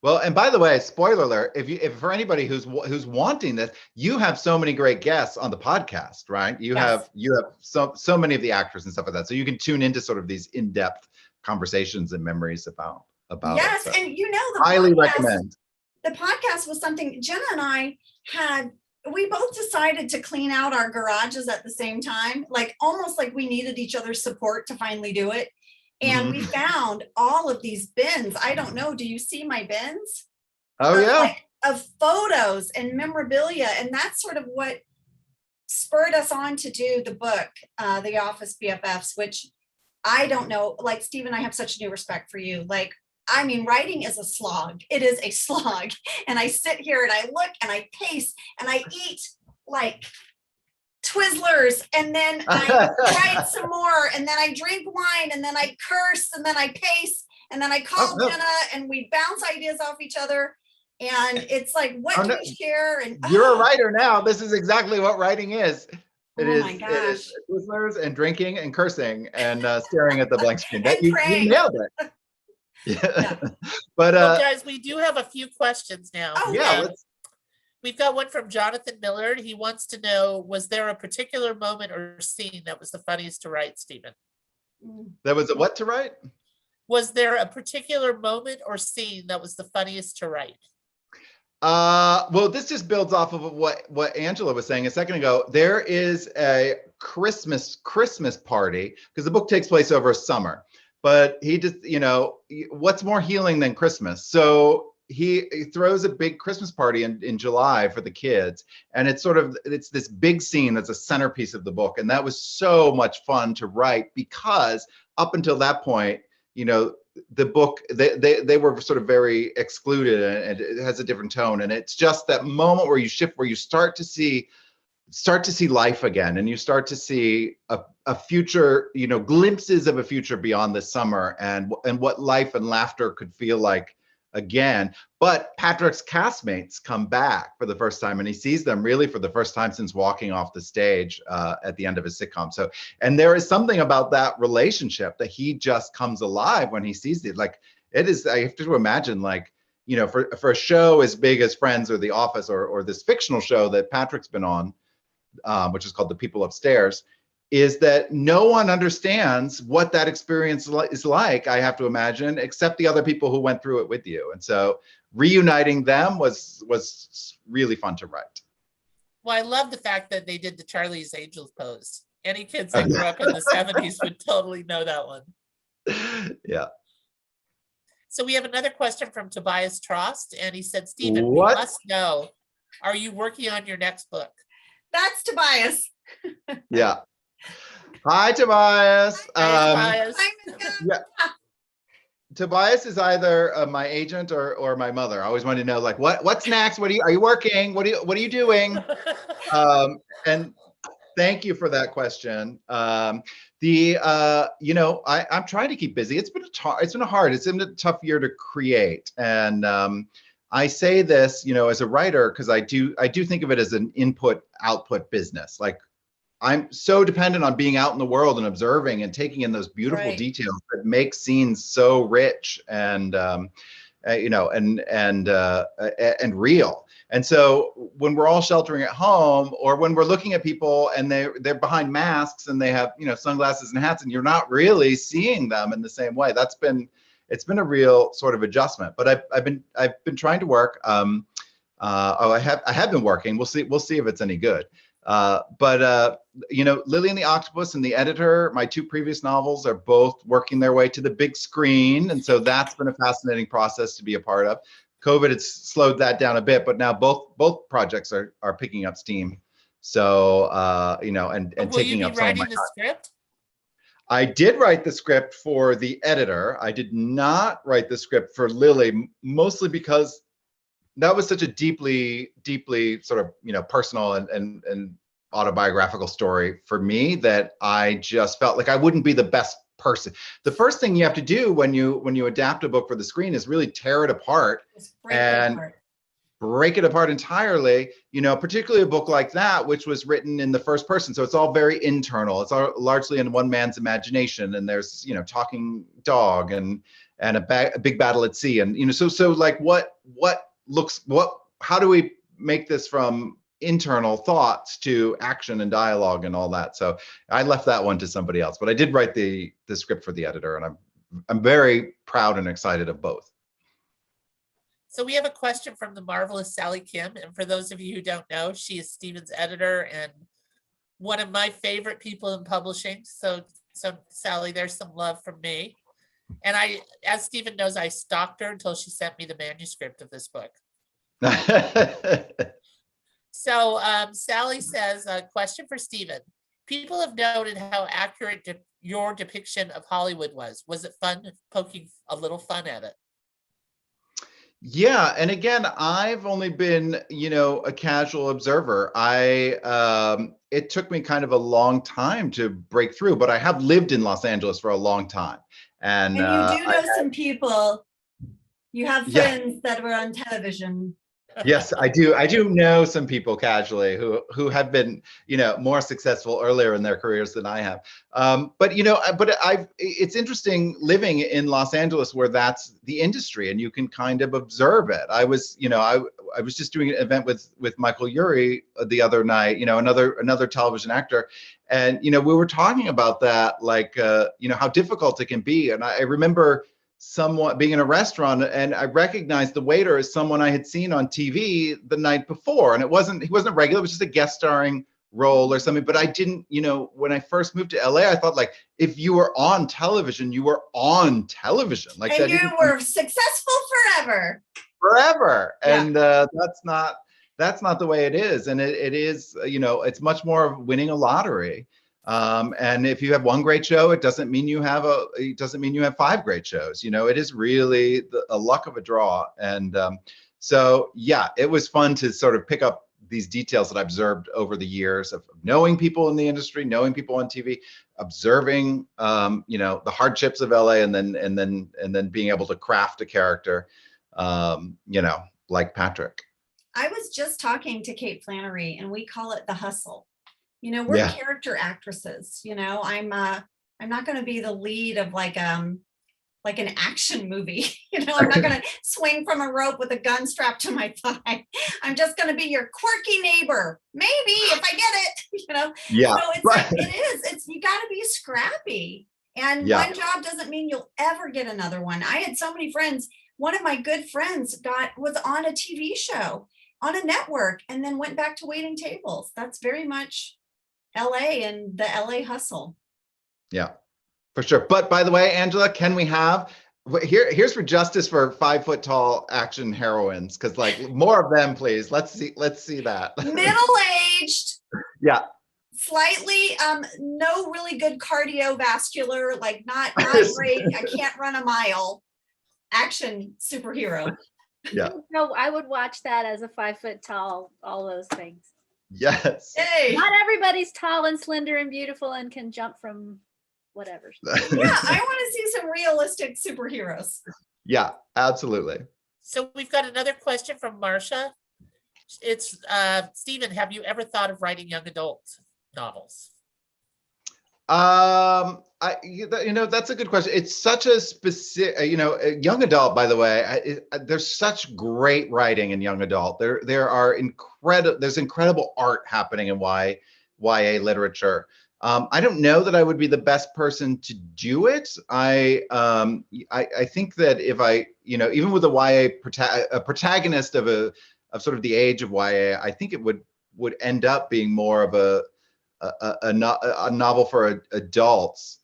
Well, and by the way, spoiler alert, if for anybody who's wanting this, you have so many great guests on the podcast, right? You have so many of the actors and stuff like that. So you can tune into sort of these in-depth conversations and memories about yes, it. So and the highly podcast, recommend. The podcast was something Jenna and I we both decided to clean out our garages at the same time, like almost like we needed each other's support to finally do it. And we found all of these bins. I don't know. Do you see my bins? Oh, yeah. Of photos and memorabilia. And that's sort of what spurred us on to do the book, The Office BFFs, which I don't know. Like, Steven, I have such new respect for you. Like, I mean, writing is a slog. It is a slog. And I sit here and I look and I pace and I eat like Twizzlers, and then I write some more, and then I drink wine, and then I curse, and then I pace, and then I call Jenna, and we bounce ideas off each other. And it's like, what do we share? And you're a writer now. This is exactly what writing is. It my gosh. It is Twizzlers and drinking and cursing and staring at the blank screen. And you praying. nailed it. Yeah. But well, guys, we do have a few questions now. Oh, yeah. We've got one from Jonathan Millard. He wants to know, was there a particular moment or scene that was the funniest to write, Steven? There was a what to write? Was there a particular moment or scene that was the funniest to write? Well, this just builds off of what Angela was saying a second ago. There is a Christmas party, because the book takes place over a summer, but he just, what's more healing than Christmas? So he throws a big Christmas party in July for the kids. And it's this big scene that's a centerpiece of the book. And that was so much fun to write, because up until that point, the book, they were sort of very excluded, and it has a different tone. And it's just that moment where you shift, where you start to see life again, and you start to see a future, glimpses of a future beyond this summer, and what life and laughter could feel like again. But Patrick's castmates come back for the first time, and he sees them really for the first time since walking off the stage at the end of his sitcom. So, and there is something about that relationship that he just comes alive when he sees it. Like, it is, I have to imagine, like, for a show as big as Friends or The Office, or this fictional show that Patrick's been on, which is called The People Upstairs, is that no one understands what that experience is like, I have to imagine, except the other people who went through it with you. And so reuniting them was really fun to write. Well, I love the fact that they did the Charlie's Angels pose. Any kids that grew up in the 70s would totally know that one. Yeah. So we have another question from Tobias Trost, and he said, Steven, What? we must know, are you working on your next book? That's Tobias. Yeah. Hi, Tobias. Hi, Tobias. Yeah. Tobias is either my agent or my mother. I always wanted to know, like, what's next? Are you working? What are you doing? And thank you for that question. I'm trying to keep busy. It's been a tough year to create. And I say this, as a writer, because I do think of it as an input-output business. Like, I'm so dependent on being out in the world and observing and taking in those beautiful details that make scenes so rich and and real. And so when we're all sheltering at home, or when we're looking at people and they're behind masks and they have sunglasses and hats, and you're not really seeing them in the same way, it's been a real sort of adjustment. But I've been trying to work. I have been working. We'll see if it's any good. Lily and the Octopus and The Editor, my two previous novels, are both working their way to the big screen. And so that's been a fascinating process to be a part of. COVID has slowed that down a bit, but now both projects are picking up steam. So, and Will you taking be up some of my writing the time. script? I did write the script for The Editor. I did not write the script for Lily, mostly because that was such a deeply sort of, personal and autobiographical story for me that I just felt like I wouldn't be the best person. The first thing you have to do when you adapt a book for the screen is really tear it apart and break it apart entirely, particularly a book like that, which was written in the first person. So it's all very internal. It's all largely in one man's imagination. And there's, talking dog and a big battle at sea. And, so like how do we make this from internal thoughts to action and dialogue and all that? So I left that one to somebody else, but I did write the script for The Editor, and I'm very proud and excited of both. So we have a question from the marvelous Sally Kim. And for those of you who don't know, she is Steven's editor and one of my favorite people in publishing. So Sally, there's some love from me. And as Steven knows, I stalked her until she sent me the manuscript of this book. So Sally says, a question for Steven. People have noted how accurate your depiction of Hollywood was. Was it fun poking a little fun at it? Yeah, and again, I've only been, a casual observer. It took me kind of a long time to break through, but I have lived in Los Angeles for a long time. And you do know some people. You have friends that were on television. Yes, I do. I do know some people casually who have been, more successful earlier in their careers than I have. But it's interesting living in Los Angeles where that's the industry and you can kind of observe it. I was just doing an event with Michael Urie the other night, another television actor. And, we were talking about that, like, how difficult it can be. And I remember someone being in a restaurant and I recognized the waiter as someone I had seen on TV the night before. And he wasn't a regular, it was just a guest starring role or something. But I didn't, when I first moved to LA, I thought like, if you were on television, you were on television. Like, and you were successful forever. Yeah. And that's not the way it is. And it is, it's much more of winning a lottery. And if you have one great show, it doesn't mean you have 5 great shows. It is really a luck of a draw. And so, yeah, it was fun to sort of pick up these details that I observed over the years of knowing people in the industry, knowing people on TV, observing, the hardships of LA, and then being able to craft a character, like Patrick. I was just talking to Kate Flannery, and we call it the hustle. We're character actresses. I'm not going to be the lead of like an action movie. I'm not going to swing from a rope with a gun strapped to my thigh. I'm just going to be your quirky neighbor, maybe, if I get it. Yeah. So it's you got to be scrappy. And one job doesn't mean you'll ever get another one. I had so many friends. One of my good friends was on a TV show on a network and then went back to waiting tables. That's very much LA and the LA hustle. Yeah, for sure. But by the way, Angela, can we have here's for justice for 5 foot tall action heroines? Because like more of them, please. Let's see that. Middle-aged. Yeah. Slightly, no really good cardiovascular, like not great. I can't run a mile. Action superhero. Yeah. No, I would watch that as a 5 foot tall, all those things. Yes. Hey. Not everybody's tall and slender and beautiful and can jump from whatever. Yeah, I want to see some realistic superheroes. Yeah, absolutely. So we've got another question from Marsha. It's Steven, have you ever thought of writing young adult novels? That's a good question. It's such a specific, young adult, by the way, there's such great writing in young adult. There's incredible art happening in YA literature. I don't know that I would be the best person to do it. I think that if I, even with a protagonist of sort of the age of YA, I think it would end up being more of a novel for adults,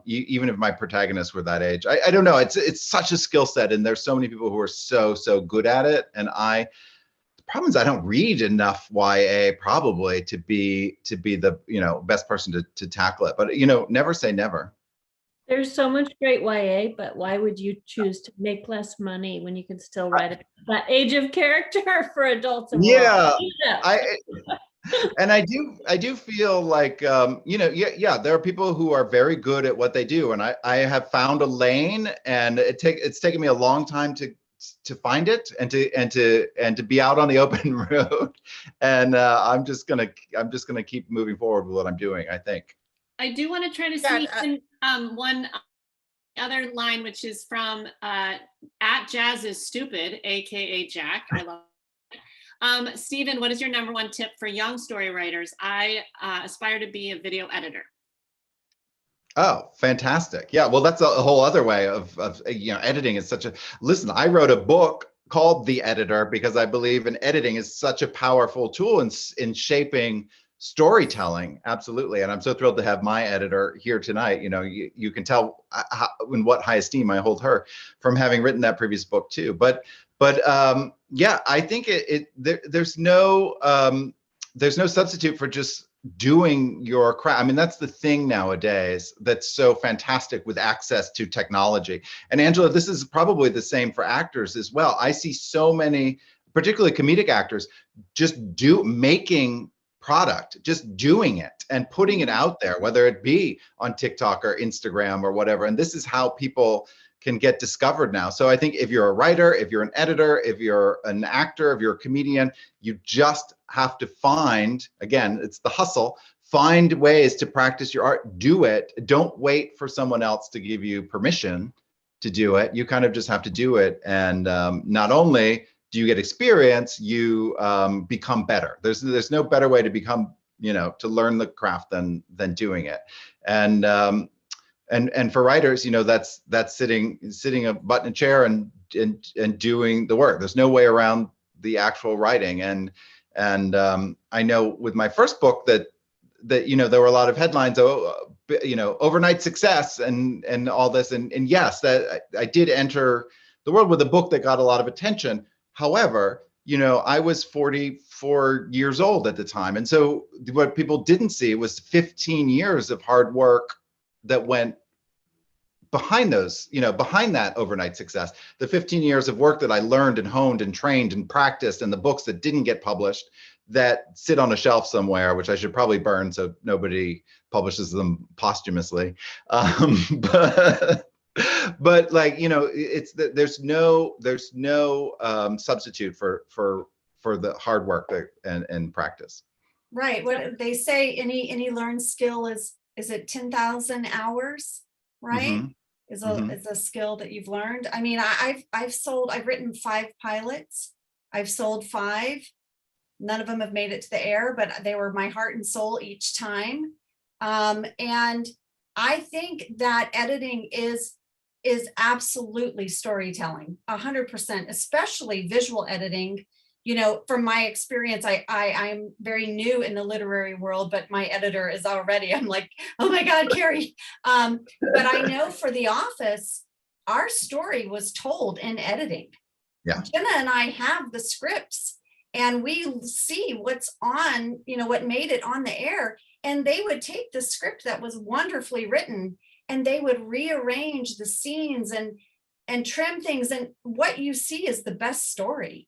even if my protagonists were that age. I don't know. It's such a skill set, and there's so many people who are so good at it. And problem is I don't read enough YA probably to be the, best person to tackle it. But, never say never. There's so much great YA, but why would you choose to make less money when you can still write that age of character for adults? Yeah, and I do feel like, there are people who are very good at what they do. And I have found a lane, and it's taken me a long time to find it and to be out on the open road. And I'm just gonna keep moving forward with what I'm doing, I think. I do want to try to sneak in one other line, which is from at Jazz is Stupid, aka Jack. I love it. Steven, what is your number one tip for young story writers? I aspire to be a video editor. Oh, fantastic. Yeah, well, that's a whole other way of editing is such a, listen, I wrote a book called The Editor because I believe in editing is such a powerful tool in shaping storytelling. Absolutely. And I'm so thrilled to have my editor here tonight. You can tell in what high esteem I hold her from having written that previous book too. But yeah, I think there's no substitute for just doing your craft. I mean, that's the thing nowadays that's so fantastic with access to technology. And Angela, this is probably the same for actors as well. I see so many, particularly comedic actors, just making product, just doing it and putting it out there, whether it be on TikTok or Instagram or whatever. And this is how people can get discovered now. So I think if you're a writer, if you're an editor, if you're an actor, if you're a comedian, you just have to find, again, it's the hustle, find ways to practice your art, do it. Don't wait for someone else to give you permission to do it. You kind of just have to do it. And not only do you get experience, you become better. There's no better way to become, to learn the craft than doing it. And for writers, that's sitting a butt in a chair and doing the work. There's no way around the actual writing. And I know with my first book that there were a lot of headlines, overnight success and all this. And yes, that I did enter the world with a book that got a lot of attention. However, I was 44 years old at the time. And so what people didn't see was 15 years of hard work that went behind those, behind that overnight success, the 15 years of work that I learned and honed and trained and practiced, and the books that didn't get published that sit on a shelf somewhere, which I should probably burn so nobody publishes them posthumously. But like, it's that there's no substitute for the hard work and practice. Right. What they say, any learned skill is it 10,000 hours, right? Mm-hmm. Is a skill that you've learned. I mean, I've written 5 pilots. I've sold 5. None of them have made it to the air, but they were my heart and soul each time. And I think that editing is absolutely storytelling, 100%, especially visual editing. From my experience, I'm very new in the literary world, but my editor is already, I'm like, oh my God, Carrie. But I know for The Office, our story was told in editing. Yeah. Jenna and I have the scripts and we see what's on, what made it on the air. And they would take the script that was wonderfully written and they would rearrange the scenes and trim things. And what you see is the best story.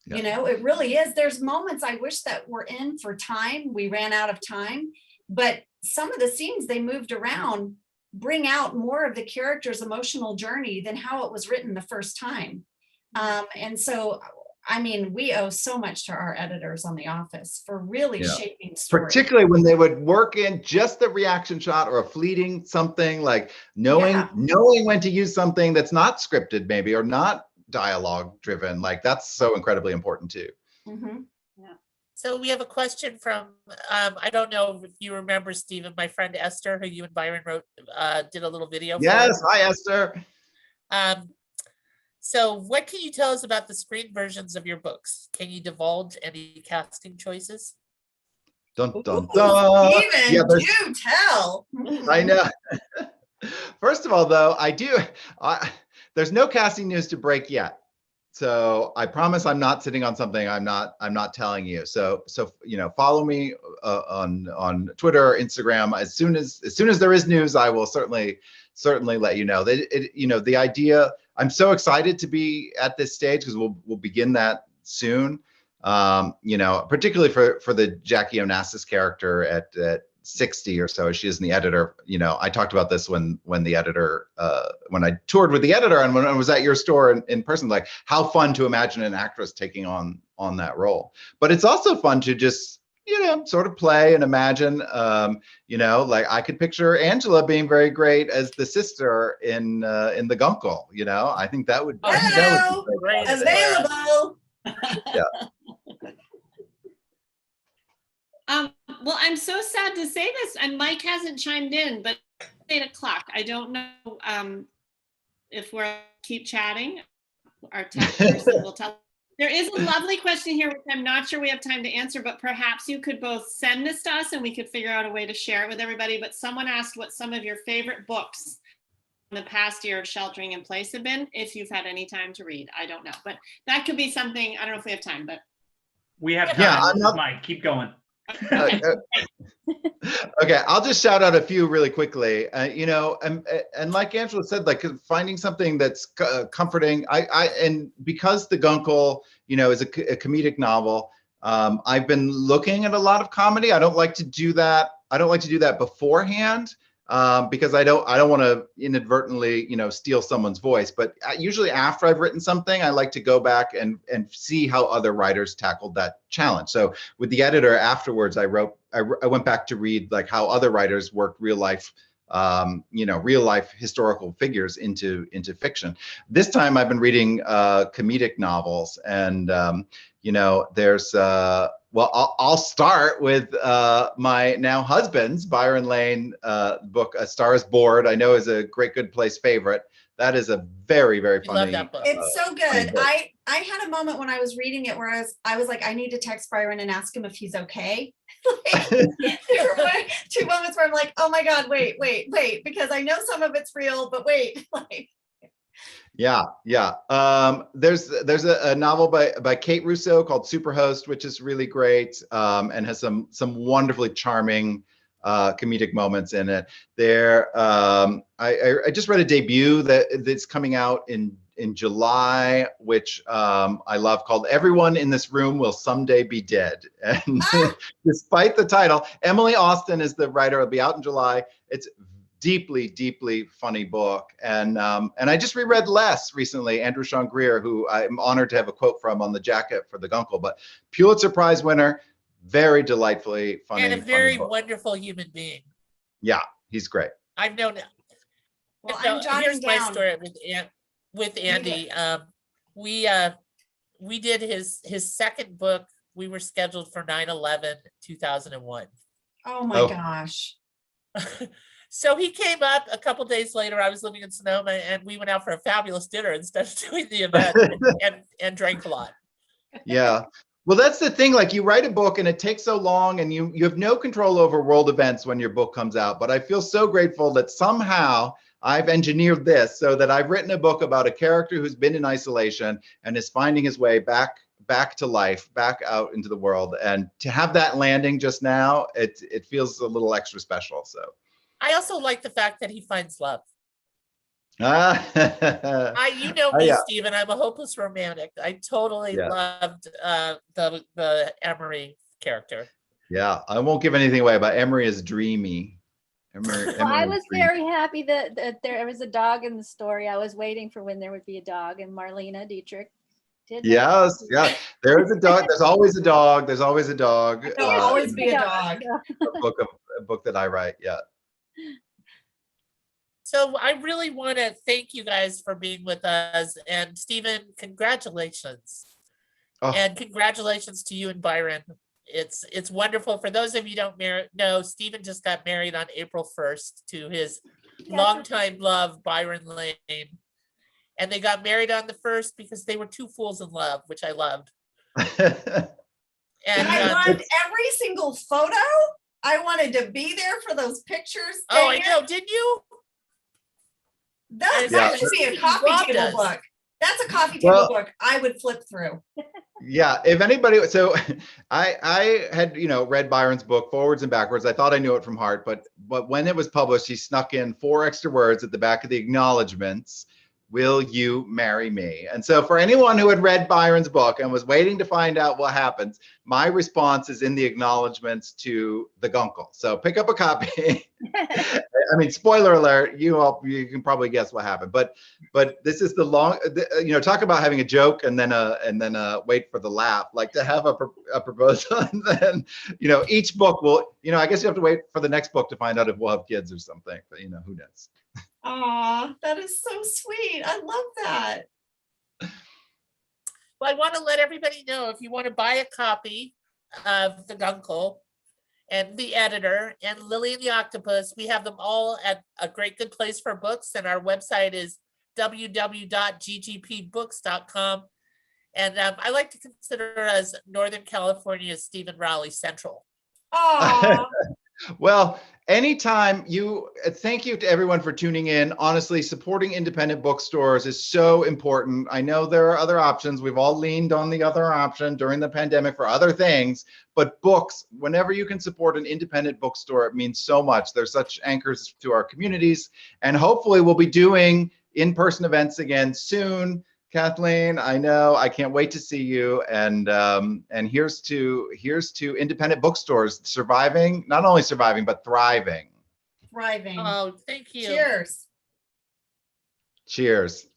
Yeah. It really is. There's moments I wish that we're in for time. We ran out of time, but some of the scenes they moved around bring out more of the character's emotional journey than how it was written the first time. And so, I mean, we owe so much to our editors on The Office for really shaping stories. Particularly when they would work in just the reaction shot or a fleeting something, like knowing when to use something that's not scripted maybe, or not dialogue driven. Like that's so incredibly important too. Mm-hmm. Yeah. So we have a question from, I don't know if you remember, Steven, my friend Esther, who you and Byron did a little video for. Yes, hi Esther. So what can you tell us about the screen versions of your books? Can you divulge any casting choices? Dun, dun, dun. Steven, do tell. I know. First of all, though, there's no casting news to break yet. So I promise I'm not sitting on something I'm not telling you. So follow me on Twitter, Instagram. As soon as there is news, I will certainly let you know. The idea, I'm so excited to be at this stage because we'll begin that soon. Particularly for the Jackie Onassis character at 60 or so, she is in The Editor. I talked about this when The Editor, when I toured with The Editor and when I was at your store in person, like how fun to imagine an actress taking on that role. But it's also fun to just, sort of play and imagine, like I could picture Angela being very great as the sister in the Guncle. I think that would. Hello, Great. available. Yeah. Well, I'm so sad to say this, and Mike hasn't chimed in, but it's 8 o'clock. I don't know if we'll keep chatting. Our tech person will tell. There is a lovely question here, which I'm not sure we have time to answer, but perhaps you could both send this to us and we could figure out a way to share it with everybody. But someone asked what some of your favorite books in the past year of sheltering in place have been, if you've had any time to read. I don't know, but that could be something. I don't know if we have time, but we have time. Yeah, Mike, keep going. Okay, I'll just shout out a few really quickly. And like Angela said, like finding something that's comforting. And because the Guncle, is a comedic novel, I've been looking at a lot of comedy. I don't like to do that. Beforehand. Because I don't want to inadvertently, steal someone's voice. But usually after I've written something, I like to go back and see how other writers tackled that challenge. So with The Editor, afterwards, I went back to read like how other writers worked real life historical figures into fiction. This time I've been reading comedic novels, and there's well, I'll start with my now husband's Byron Lane book, A Star Is Born. I know is a Great Good Place favorite. That is a very, very funny. Love that book. It's so good. book. I had a moment when I was reading it where I was like, I need to text Byron and ask him if he's okay. There were two moments where I'm like, oh my God, wait, because I know some of it's real, but wait, like. Yeah. There's a novel by Kate Russo called Superhost, which is really great, and has some wonderfully charming comedic moments in it. I just read a debut that's coming out in July, which I love, called Everyone in This Room Will Someday Be Dead. And despite the title, Emily Austin is the writer. It'll be out in July. It's deeply funny book, and I just reread Less recently, Andrew Sean Greer, who I'm honored to have a quote from on the jacket for the Guncle, but Pulitzer Prize winner, very delightfully funny, and a very book. Wonderful human being. Yeah, he's great. I've known. Well, No, I'm jotting here's my down. story with Andy. We did his second book. We were scheduled for 9/11/2001. Oh my gosh. So he came up a couple days later. I was living in Sonoma, and we went out for a fabulous dinner instead of doing the event, and drank a lot. Yeah. Well, that's the thing. Like, you write a book and it takes so long, and you have no control over world events when your book comes out. But I feel so grateful that somehow I've engineered this so that I've written a book about a character who's been in isolation and is finding his way back to life, back out into the world. And to have that landing just now, it feels a little extra special. So I also like the fact that he finds love. You know Oh, me, yeah. Steven. I'm a hopeless romantic. I totally Yeah. loved the Emery character. Yeah, I won't give anything away, but Emery is dreamy. Well, I was very happy that there was a dog in the story. I was waiting for when there would be a dog, and Marlena Dietrich did. Yes, yeah. There is a dog. There's always a dog. There's always a dog. There'll always be a dog. A book that I write. Yeah. So I really want to thank you guys for being with us. And Steven, congratulations. Oh. And congratulations to you and Byron. It's wonderful. For those of you who don't know, Steven just got married on April 1st to his longtime love, Byron Lane. And they got married on the 1st because they were two fools in love, which I loved. And I loved every single photo. I wanted to be there for those pictures. Oh, I know. Didn't you? That should be a coffee table book. That's a coffee table Well- book I would flip through. Yeah, if anybody, so I had, read Byron's book forwards and backwards. I thought I knew it from heart, but when it was published, he snuck in 4 extra words at the back of the acknowledgments. Will you marry me? And so for anyone who had read Byron's book and was waiting to find out what happens, my response is in the acknowledgments to the Guncle. So pick up a copy. I mean, spoiler alert, you can probably guess what happened, but this is the long, talk about having a joke and then wait for the laugh, like to have a proposal and then, each book will, I guess you have to wait for the next book to find out if we'll have kids or something, but who knows? Aw, that is so sweet. I love that. Well, I want to let everybody know, if you want to buy a copy of the Guncle and The Editor and Lily and the Octopus, we have them all at a great good place for books, and our website is www.ggpbooks.com. And I like to consider as Northern California's Steven Rowley Central. Aw. Well, anytime thank you to everyone for tuning in. Honestly, supporting independent bookstores is so important. I know there are other options. We've all leaned on the other option during the pandemic for other things, but books, whenever you can support an independent bookstore, it means so much. They're such anchors to our communities, and hopefully we'll be doing in-person events again soon. Kathleen, I know, I can't wait to see you. And here's to independent bookstores surviving, not only surviving, but thriving. Thriving. Oh, thank you. Cheers. Cheers.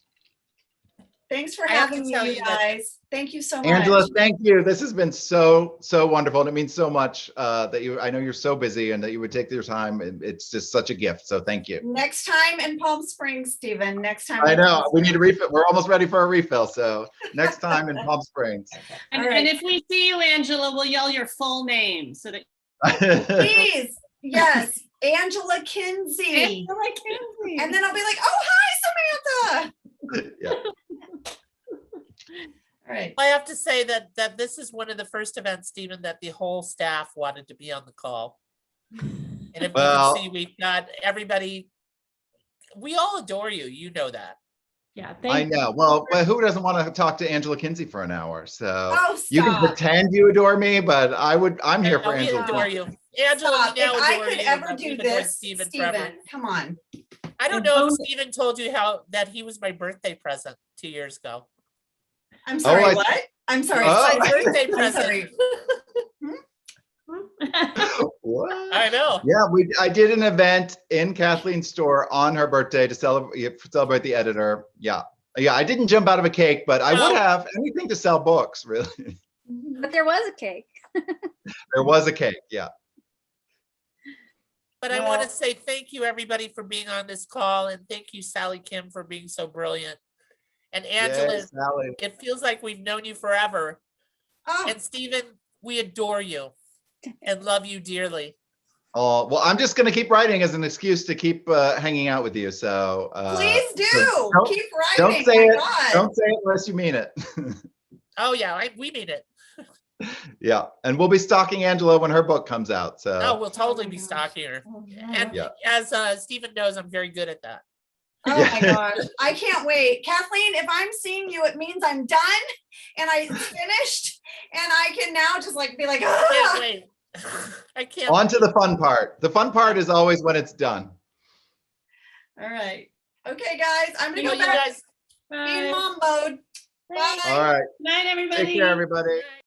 Thanks for I have to having me, tell you you that- guys. Thank you so much. Angela, thank you. This has been so wonderful. And it means so much I know you're so busy and that you would take your time. It's just such a gift. So thank you. Next time in Palm Springs, Stephen. Next time. I in know Palm we need a Springs. refill. We're almost ready for a refill. So next time in Palm Springs. And, All right. and if we see you, Angela, we'll yell your full name so that Please. Yes. Angela Kinsey. Angela Kinsey. And then I'll be like, oh, hi, Samantha. Yeah. All right. I have to say that this is one of the first events, Stephen, that the whole staff wanted to be on the call. And if Well- you can see, we've got everybody. We all adore you. You know that. Yeah, I thank know. Well, but who doesn't want to talk to Angela Kinsey for an hour? So Oh, you can stop. pretend you adore me, but I'm here No, for we Angela adore Kinsey. you. Angela, Stop. we now If I adore could you, ever but do we've adored this, Stephen Stephen, forever. come on. I don't And know if don't- Stephen told you that he was my birthday present 2 years ago. I'm sorry, I- what? I'm sorry. Oh. My birthday I'm present. sorry. What? I know. Yeah, I did an event in Kathleen's store on her birthday to celebrate the editor. Yeah. I didn't jump out of a cake, but I would No. have anything to sell books, really. But there was a cake. There was a cake, yeah. But I want Well- to say thank you, everybody, for being on this call, and thank you, Sally Kim, for being so brilliant. And Angela, Yes, Sally. it feels like we've known you forever. Oh, And Stephen, we adore you and love you dearly. Oh, well, I'm just going to keep writing as an excuse to keep hanging out with you. So please do. don't- Keep writing. don't say My it. God. Don't say it unless you mean it. Oh yeah, we mean it. Yeah, and we'll be stalking Angela when her book comes out. So Oh, we'll totally my be gosh. stalking her. Oh, no. And Yeah. as Stephen knows, I'm very good at that. Oh Yeah. my gosh. I can't wait. Kathleen, if I'm seeing you, it means I'm done and I finished and I can now just like be like, I can't ah. wait. I can't. on to the fun part. The fun part is always when it's done. All right. Okay, guys. I'm You gonna know, go you back guys. in Bye. mom mode. Bye. All right. Night, everybody. Take care, everybody.